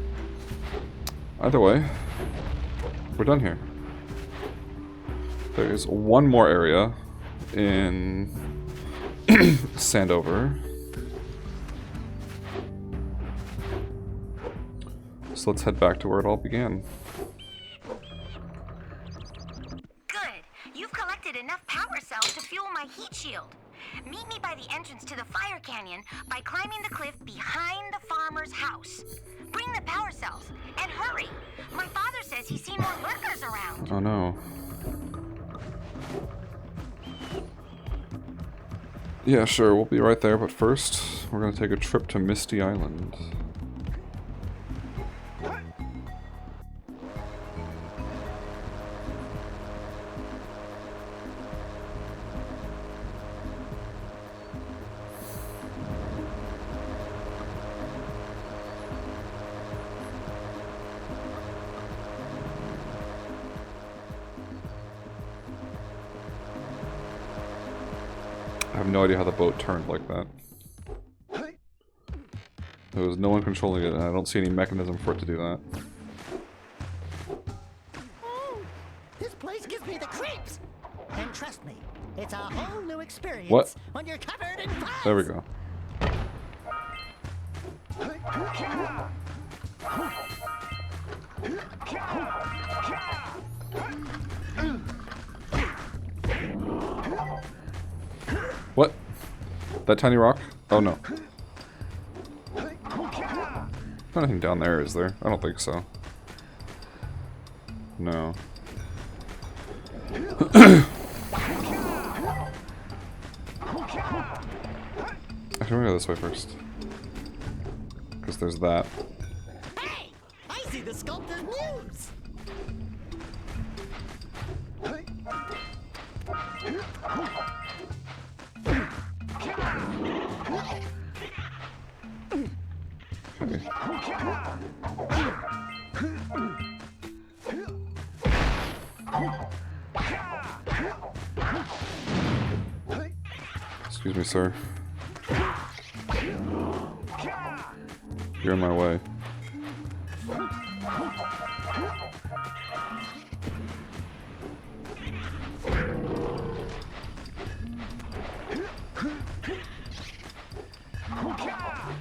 Either way, we're done here. There is one more area in Sandover. So let's head back to where it all began. Good. You've collected enough power cells to fuel my heat shield. Meet me by the entrance to the fire canyon by climbing the cliff behind the farmer's house. Bring the power cells, and hurry! My father says he's seen more lurkers around. Oh no. Yeah, sure, we'll be right there, but first, we're gonna take a trip to Misty Island. have no idea how the boat turned like that. There was no one controlling it, and I don't see any mechanism for it to do that. This place gives me the creeps! And trust me, it's a whole new experience What? when you're covered in fuzz! There we go. What? That tiny rock? Oh no. Nothing down there, is there? I don't think so. No. Actually, I'm gonna go this way first. Because there's that. Hey! I see the sculptor's muse! Excuse me, sir. You're in my way.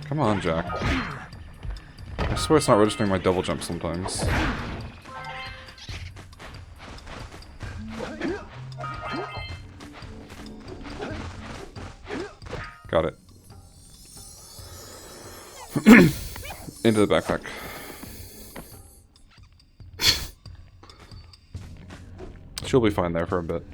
Come on, Jack. I swear it's not registering my double jump sometimes. Got it. Into the backpack. She'll be fine there for a bit.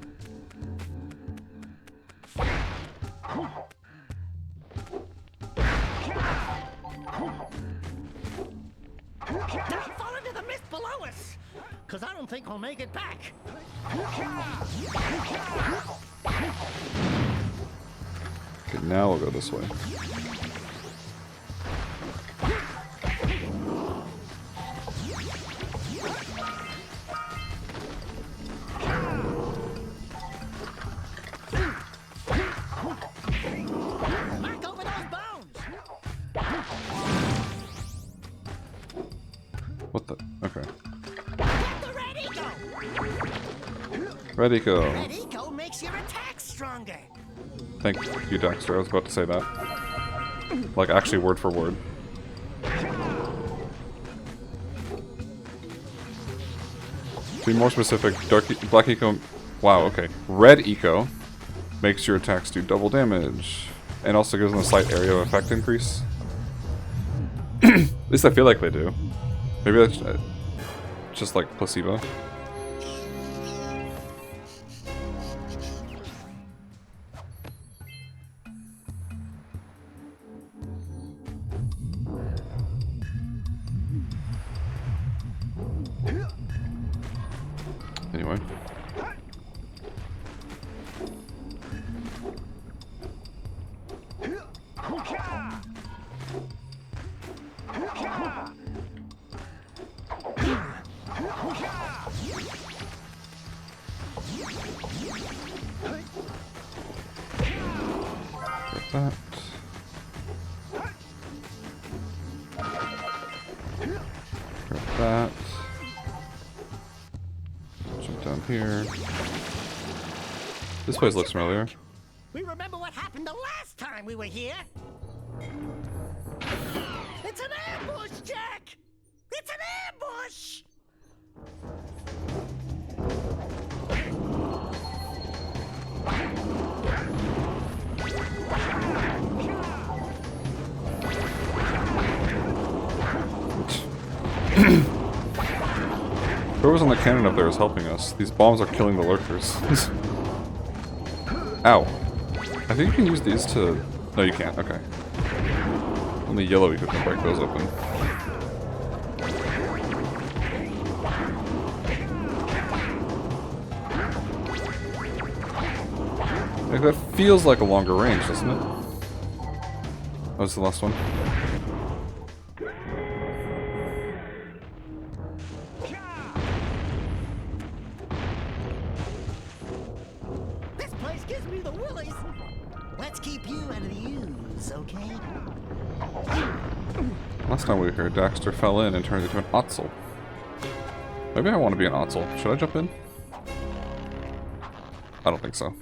Don't fall into the mist below us! Cause I don't think we'll make it back! Okay, now we'll go this way. Mark over those bones! What the? Okay. Get the red eco! Ready, go. Red eco makes your attacks stronger! Thank you, Daxter. I was about to say that. Like, actually word for word. To be more specific, black eco... Wow, okay. Red eco makes your attacks do double damage. And also gives them a slight area of effect increase. At least I feel like they do. Maybe that's just like placebo. Anyway. Grab that. Grab that. Jump down here. This place looks familiar. We remember what happened the last time we were here! It's an ambush, Jack! It's an ambush! Whoever's on the cannon up there is helping us. These bombs are killing the lurkers. Ow. I think you can use these to... No, you can't. Okay. Only yellow you can break those open. Like, that feels like a longer range, doesn't it? Oh, that's the last one. This place gives me the willies! When Let's keep you out of the ooze, okay? Last time we were here, Daxter fell in and turned into an Otzel. Maybe I want to be an Otzel. Should I jump in? I don't think so.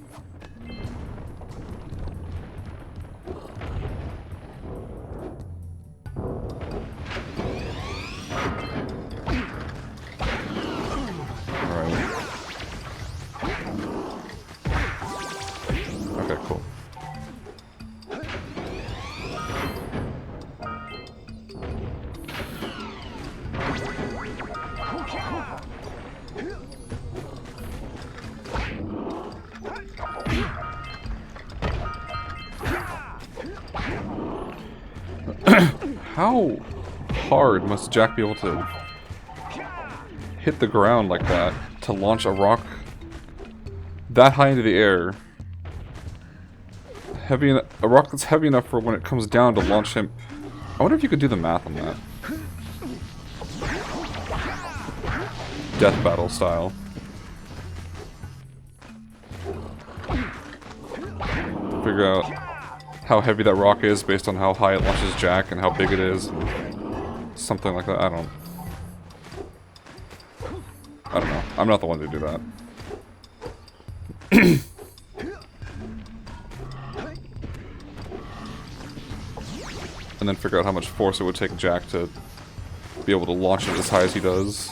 Alright. Okay, cool. How hard must Jack be able to hit the ground like that to launch a rock that high into the air? A rock that's heavy enough for when it comes down to launch him. I wonder if you could do the math on that. Death battle style. Figure out how heavy that rock is based on how high it launches Jack and how big it is. Something like that. I don't know. I'm not the one to do that. And then figure out how much force it would take Jack to be able to launch it as high as he does.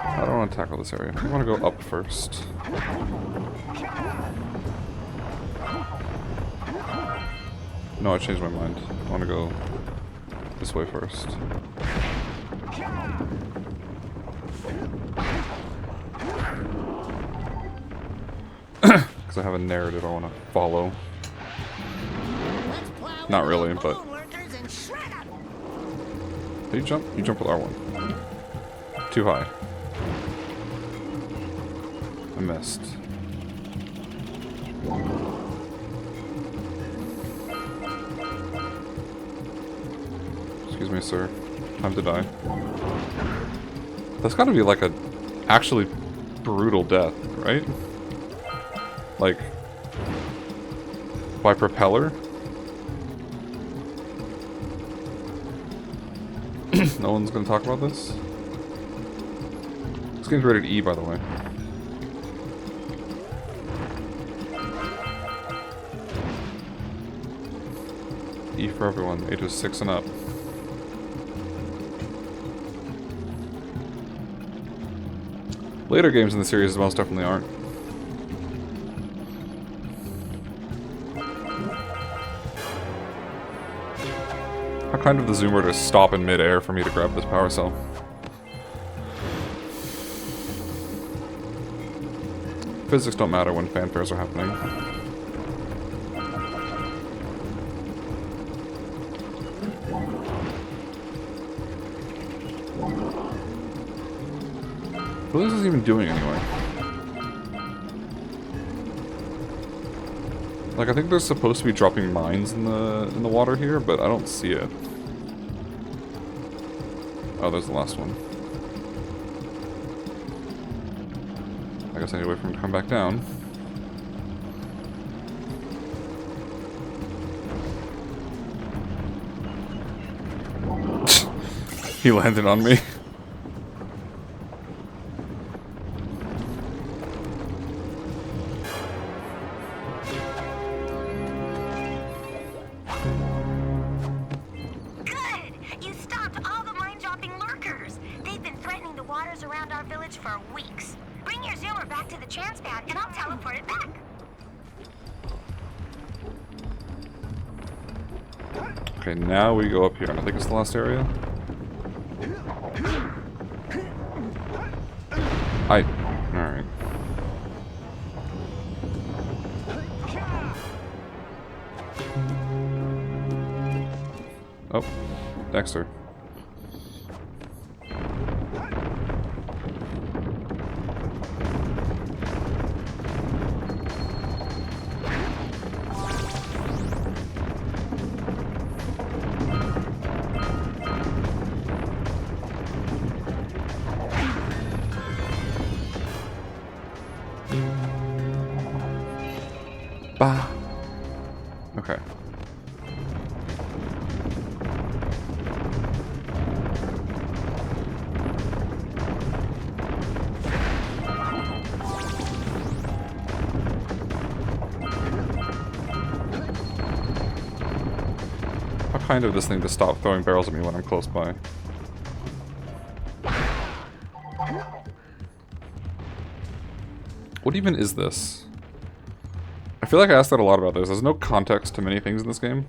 I don't want to tackle this area. I want to go up first. No, I changed my mind. I want to go this way first. Because I have a narrative I want to follow. Not really, but... Did you jump? You jump with R1. Too high. I missed. Excuse me, sir. Time to die. That's gotta be like a actually brutal death, right? Like by propeller? No one's gonna talk about this? This game's rated E, by the way. E for everyone, ages 6 and up. Later games in the series most definitely aren't. How kind of the zoomer to stop in mid-air for me to grab this power cell. Physics don't matter when fanfares are happening. What is this even doing anyway? Like, I think they're supposed to be dropping mines in the water here, but I don't see it. Oh, there's the last one. I guess I need to wait for him to come back down. He landed on me. Okay, now we go up here. I think it's the last area. Alright. Oh, Daxter. Bah. Okay. How kind of this thing to stop throwing barrels at me when I'm close by. What even is this? I feel like I asked that a lot about this. There's no context to many things in this game.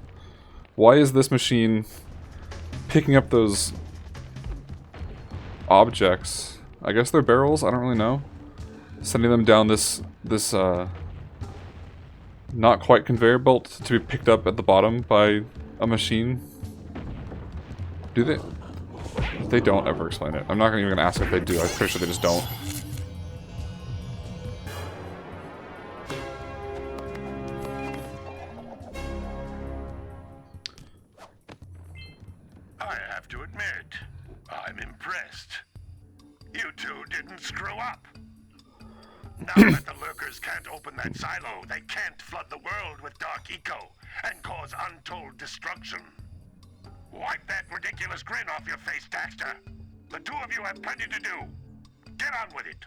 Why is this machine picking up those objects? I guess they're barrels? I don't really know. Sending them down this not quite conveyor belt to be picked up at the bottom by a machine. Do they? They don't ever explain it. I'm not even gonna ask if they do. I'm pretty sure they just don't. I have to admit, I'm impressed. You two didn't screw up. Now that the lurkers can't open that silo, they can't flood the world with dark eco and cause untold destruction. Wipe that ridiculous grin off your face, Daxter. The two of you have plenty to do. Get on with it.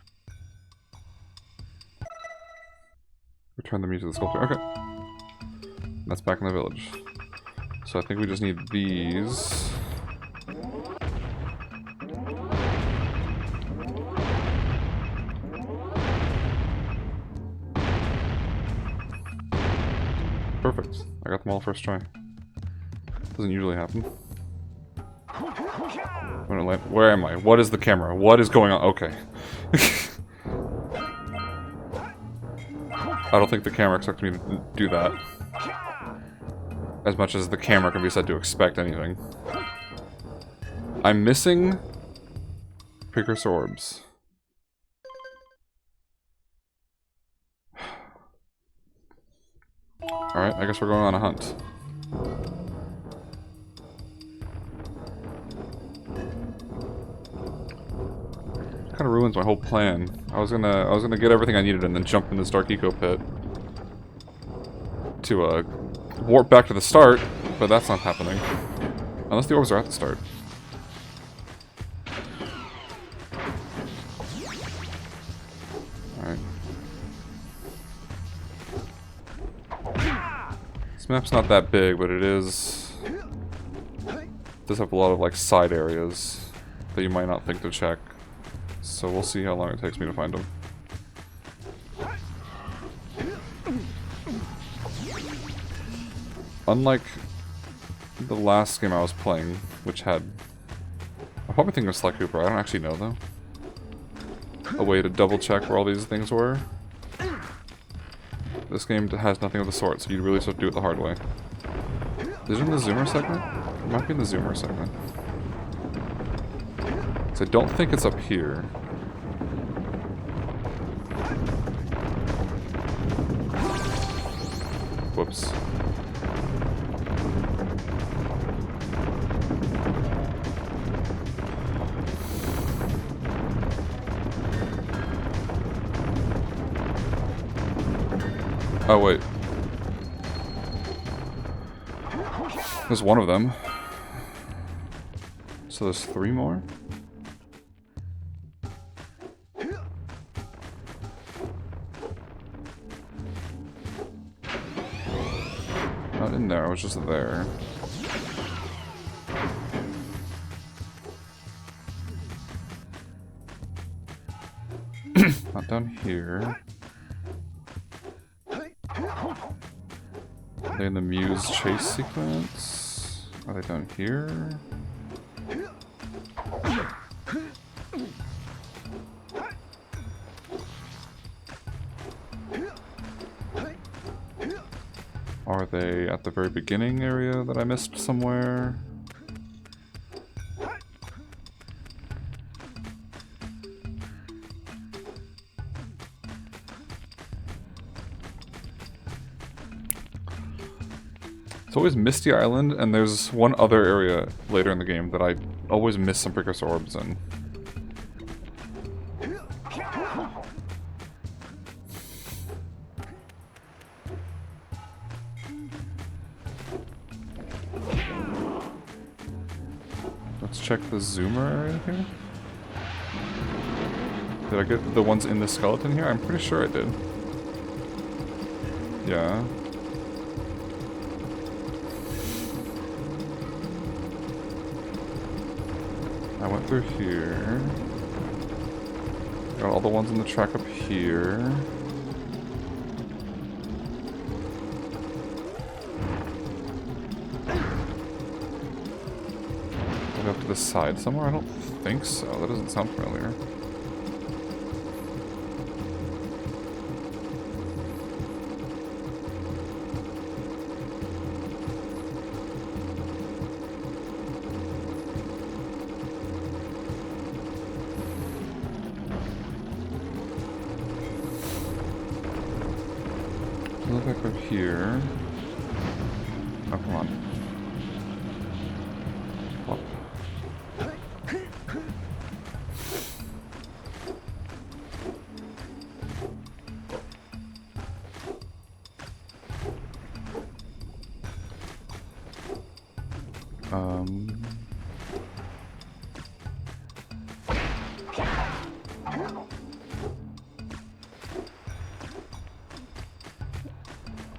Return the music to the sculpture. Okay. That's back in the village. So I think we just need these. Perfect. I got them all first try. Doesn't usually happen. Where am I? What is the camera? What is going on? Okay. I don't think the camera expects me to do that. As much as the camera can be said to expect anything. I'm missing Precursor orbs. Alright, I guess we're going on a hunt. Kind of ruins my whole plan. I was gonna get everything I needed and then jump in this dark eco pit to warp back to the start, but that's not happening. Unless the orbs are at the start. Alright. This map's not that big, but it does have a lot of like side areas that you might not think to check. So we'll see how long it takes me to find them. Unlike the last game I was playing, which had... I probably think of Sly Cooper, I don't actually know though. A way to double check where all these things were. This game has nothing of the sort, so you really just have to do it the hard way. Is it in the zoomer segment? It might be in the zoomer segment. So I don't think it's up here. Whoops. Oh, wait. There's one of them. So there's 3 more? Not in there, I was just there. Not down here. Are they in the Muse chase sequence? Are they down here? Are they at the very beginning area that I missed somewhere? It's always Misty Island, and there's one other area later in the game that I always miss some Precursor orbs in. Let's check the zoomer area here. Did I get the ones in the skeleton here? I'm pretty sure I did. Yeah. I went through here. Got all the ones in the track up here. Maybe up to the side somewhere? I don't think so. That doesn't sound familiar. Look back up here. Oh, come on. Up.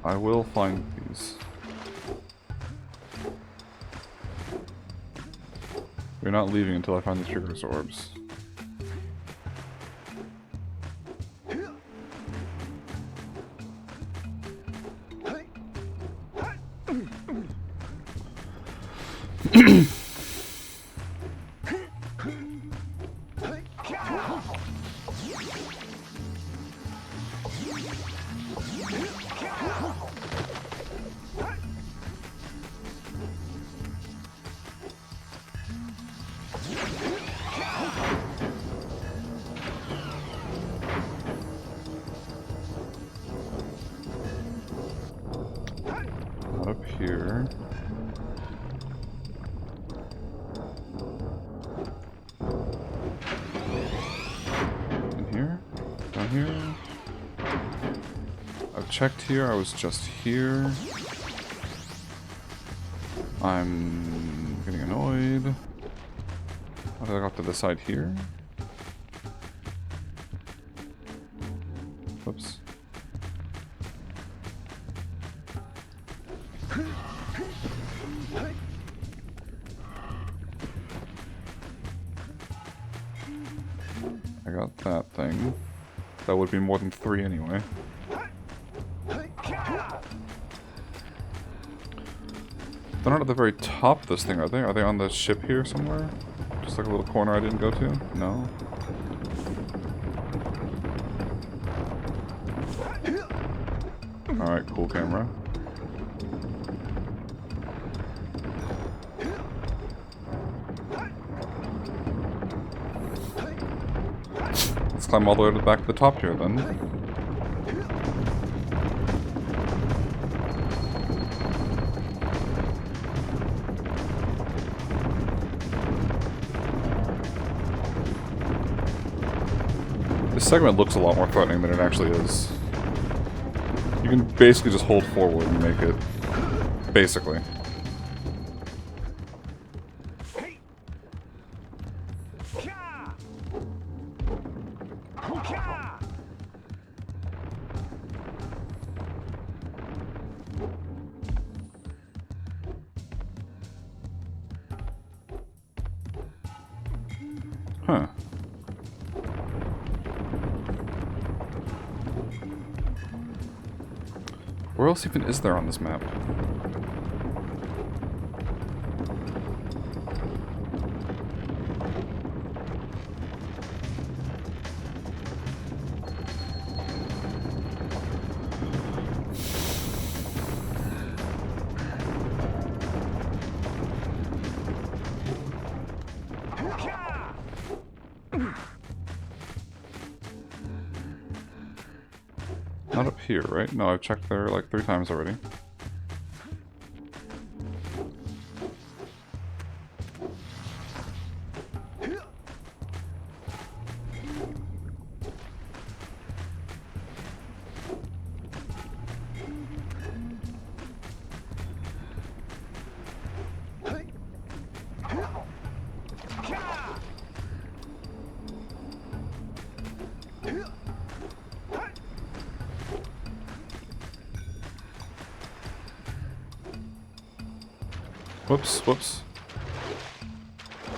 I will find these. We're not leaving until I find these Precursor orbs. Not up here. In here? Down here? I've checked here, I was just here. I'm getting annoyed. How did I go to the side here? Whoops. I got that thing. That would be more than 3 anyway. They're not at the very top of this thing, are they? Are they on the ship here somewhere? Just like a little corner I didn't go to? No? Alright, cool camera. Let's climb all the way to the back of the top here then. This segment looks a lot more threatening than it actually is. You can basically just hold forward and make it. Basically. Huh. Where else even is there on this map? Not up here, right? No, I've checked there like 3 times already. Whoops, whoops.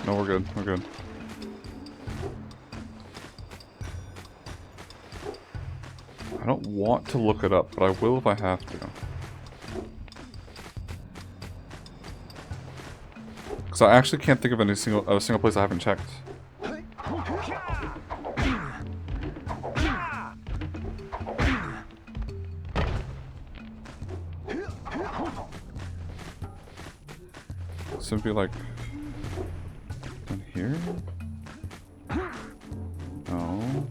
No, we're good, we're good. I don't want to look it up, but I will if I have to. Because I actually can't think of a single place I haven't checked. Simply like down here? No.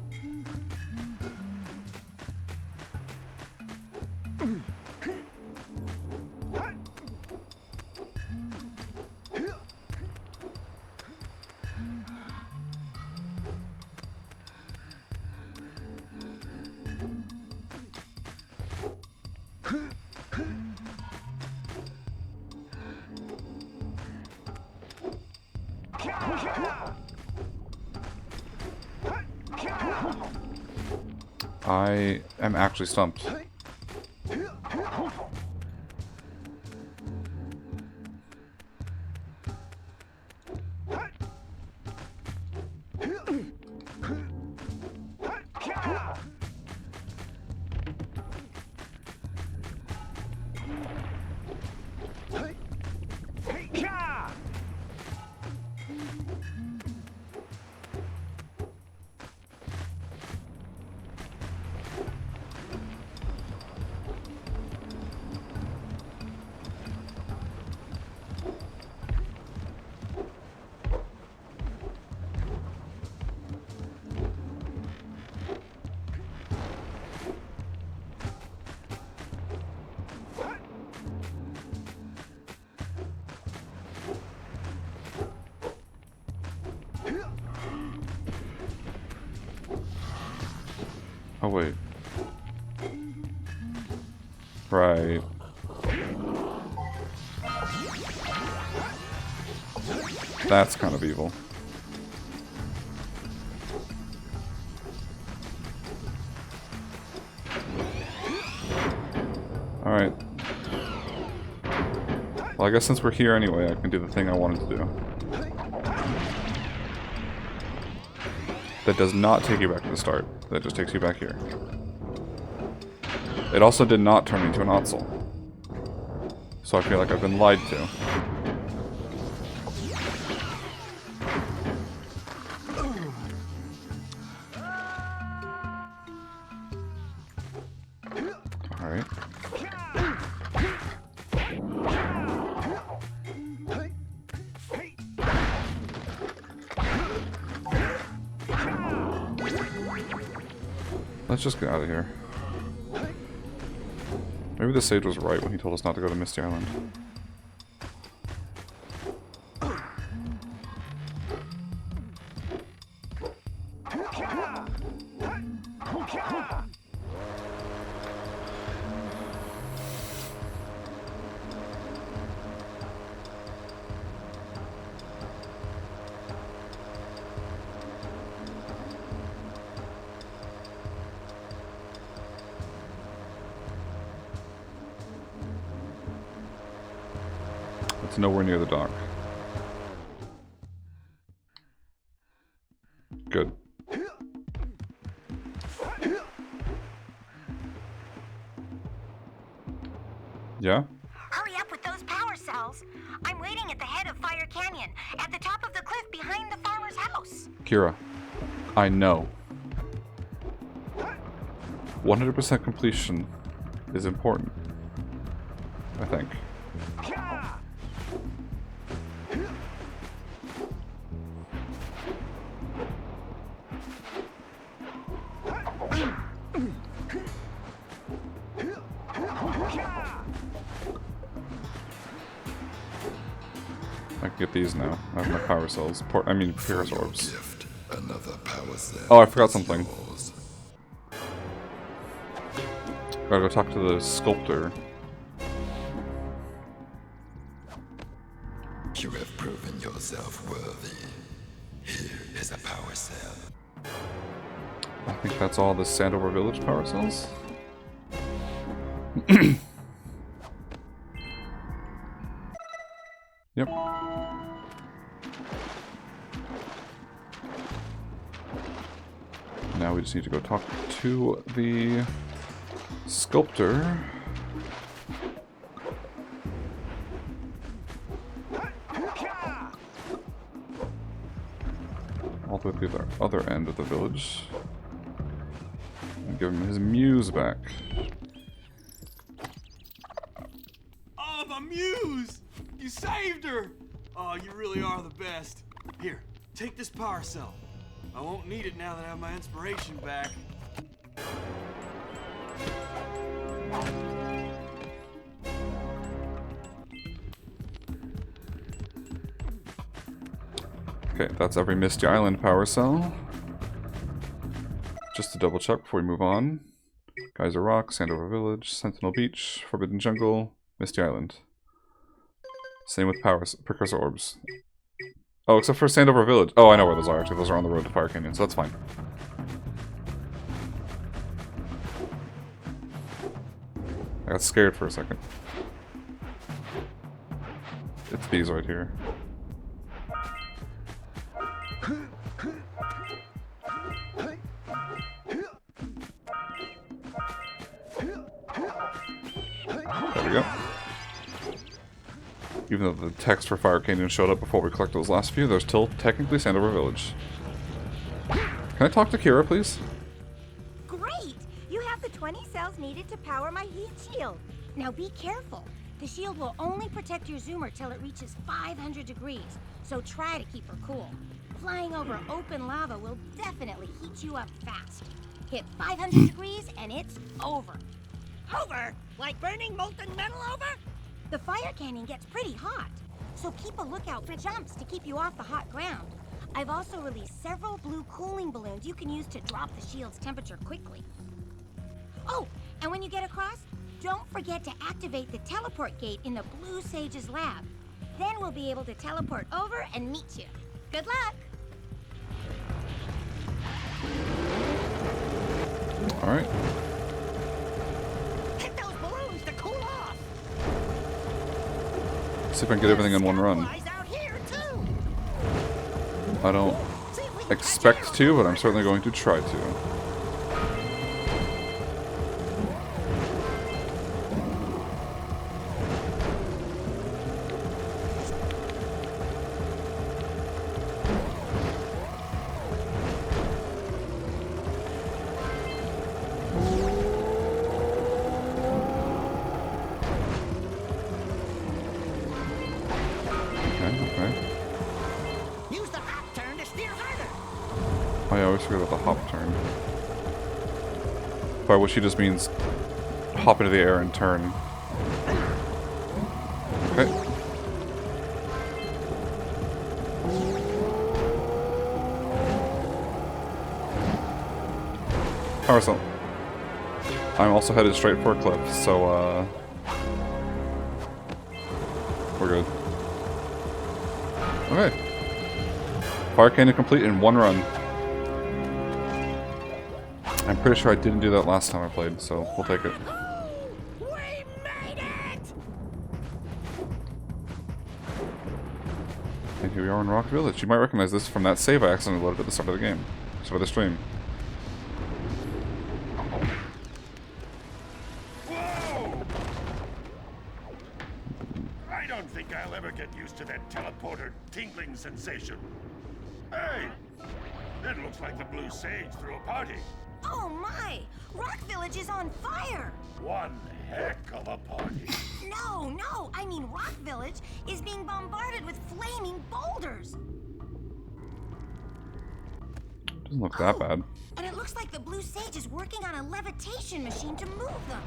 I am actually stumped. Oh wait. Right. That's kind of evil. Alright. Well, I guess since we're here anyway, I can do the thing I wanted to do. That does not take you back to the start. That just takes you back here. It also did not turn me into an Otzel. So I feel like I've been lied to. Alright. Let's just get out of here. Maybe the sage was right when he told us not to go to Misty Island. It's nowhere near the dock. Good. Yeah? Hurry up with those power cells. I'm waiting at the head of Fire Canyon, at the top of the cliff behind the farmer's house. Kira, I know. 100% completion is important. I think. I can get these now. I have my power cells. Precursor orbs. Oh, I forgot something. Gotta go talk to the sculptor. You have proven yourself worthy. Here is a power cell. I think that's all the Sandover village power cells. Yep. Now we just need to go talk to the sculptor. All the way to the other end of the village. And give him his muse back. Oh, my muse! You saved her! Oh, you really are the best. Here, take this power cell. I won't need it now that I have my inspiration back. Okay, that's every Misty Island power cell. Just to double check before we move on. Geyser Rock, Sandover Village, Sentinel Beach, Forbidden Jungle, Misty Island. Same with Precursor Orbs. Oh, except for Sandover Village. Oh, I know where those are, actually. Those are on the road to Fire Canyon, so that's fine. I got scared for a second. It's these right here. There we go. Even though the text for Fire Canyon showed up before we collect those last few, there's still technically Sandover Village. Can I talk to Kira, please? Great! You have the 20 cells needed to power my heat shield. Now be careful. The shield will only protect your zoomer till it reaches 500 degrees, so try to keep her cool. Flying over open lava will definitely heat you up fast. Hit 500 degrees and it's over. Over? Like burning molten metal over? The fire canyon gets pretty hot, so keep a lookout for jumps to keep you off the hot ground. I've also released several blue cooling balloons you can use to drop the shield's temperature quickly. Oh, and when you get across, don't forget to activate the teleport gate in the Blue Sage's lab. Then we'll be able to teleport over and meet you. Good luck! Alright. Hit those balloons to cool off! See if I can get everything in one run. I don't expect to, but I'm certainly going to try to. I always forget about the hop turn. By which he just means hop into the air and turn. Okay. Power cell. I'm also headed straight for a cliff, so we're good. Okay. Fire canyon complete in one run. I'm pretty sure I didn't do that last time I played, so we'll take it. We made it! And here we are in Rock Village. You might recognize this from that save I accidentally loaded at the start of the game. Start of the stream. Whoa! I don't think I'll ever get used to that teleporter tingling sensation. Hey! It looks like the Blue Sage threw a party. Oh my! Rock Village is on fire! One heck of a party. No, I mean Rock Village is being bombarded with flaming boulders! Doesn't look that bad. And it looks like the Blue Sage is working on a levitation machine to move them.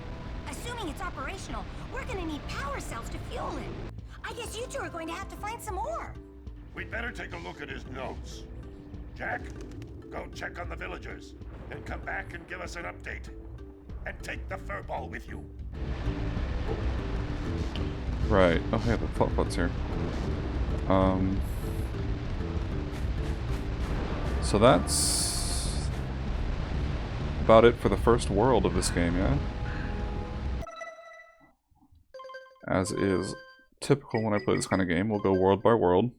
Assuming it's operational, we're gonna need power cells to fuel it. I guess you two are going to have to find some more. We'd better take a look at his notes. Jack, go check on the villagers. Then come back and give us an update. And take the furball with you. Right. Oh, hey, the Flut's here. So that's about it for the first world of this game, yeah? As is typical when I play this kind of game. We'll go world by world.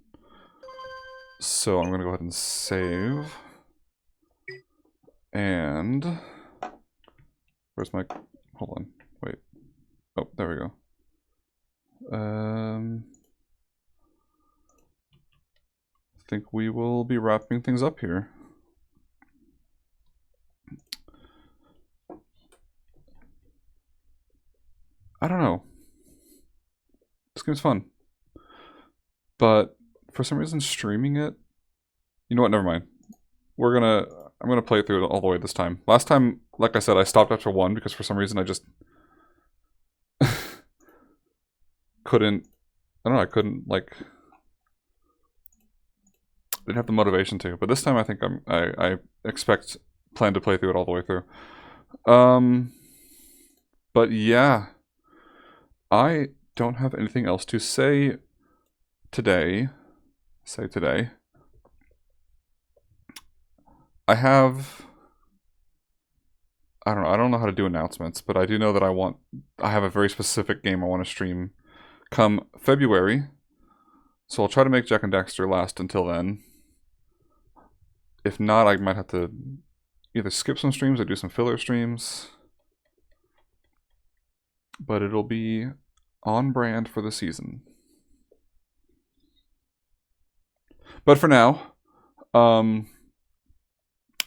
So I'm going to go ahead and save. And where's my... Hold on. Wait. Oh, there we go. I think we will be wrapping things up here. I don't know. This game's fun. But for some reason streaming it... You know what, never mind. I'm gonna play through it all the way this time. Last time, like I said, I stopped after 1 because for some reason I just couldn't, I don't know, I couldn't, like, didn't have the motivation to. But this time I think I plan to play through it all the way through. But yeah, I don't have anything else to say today. I don't know how to do announcements, but I do know that I have a very specific game I want to stream come February. So I'll try to make Jak and Daxter last until then. If not, I might have to either skip some streams or do some filler streams. But it'll be on brand for the season. But for now, I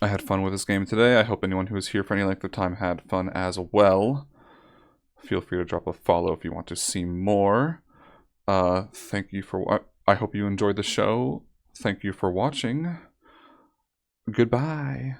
had fun with this game today. I hope anyone who was here for any length of time had fun as well. Feel free to drop a follow if you want to see more. Thank you for... I hope you enjoyed the show. Thank you for watching. Goodbye.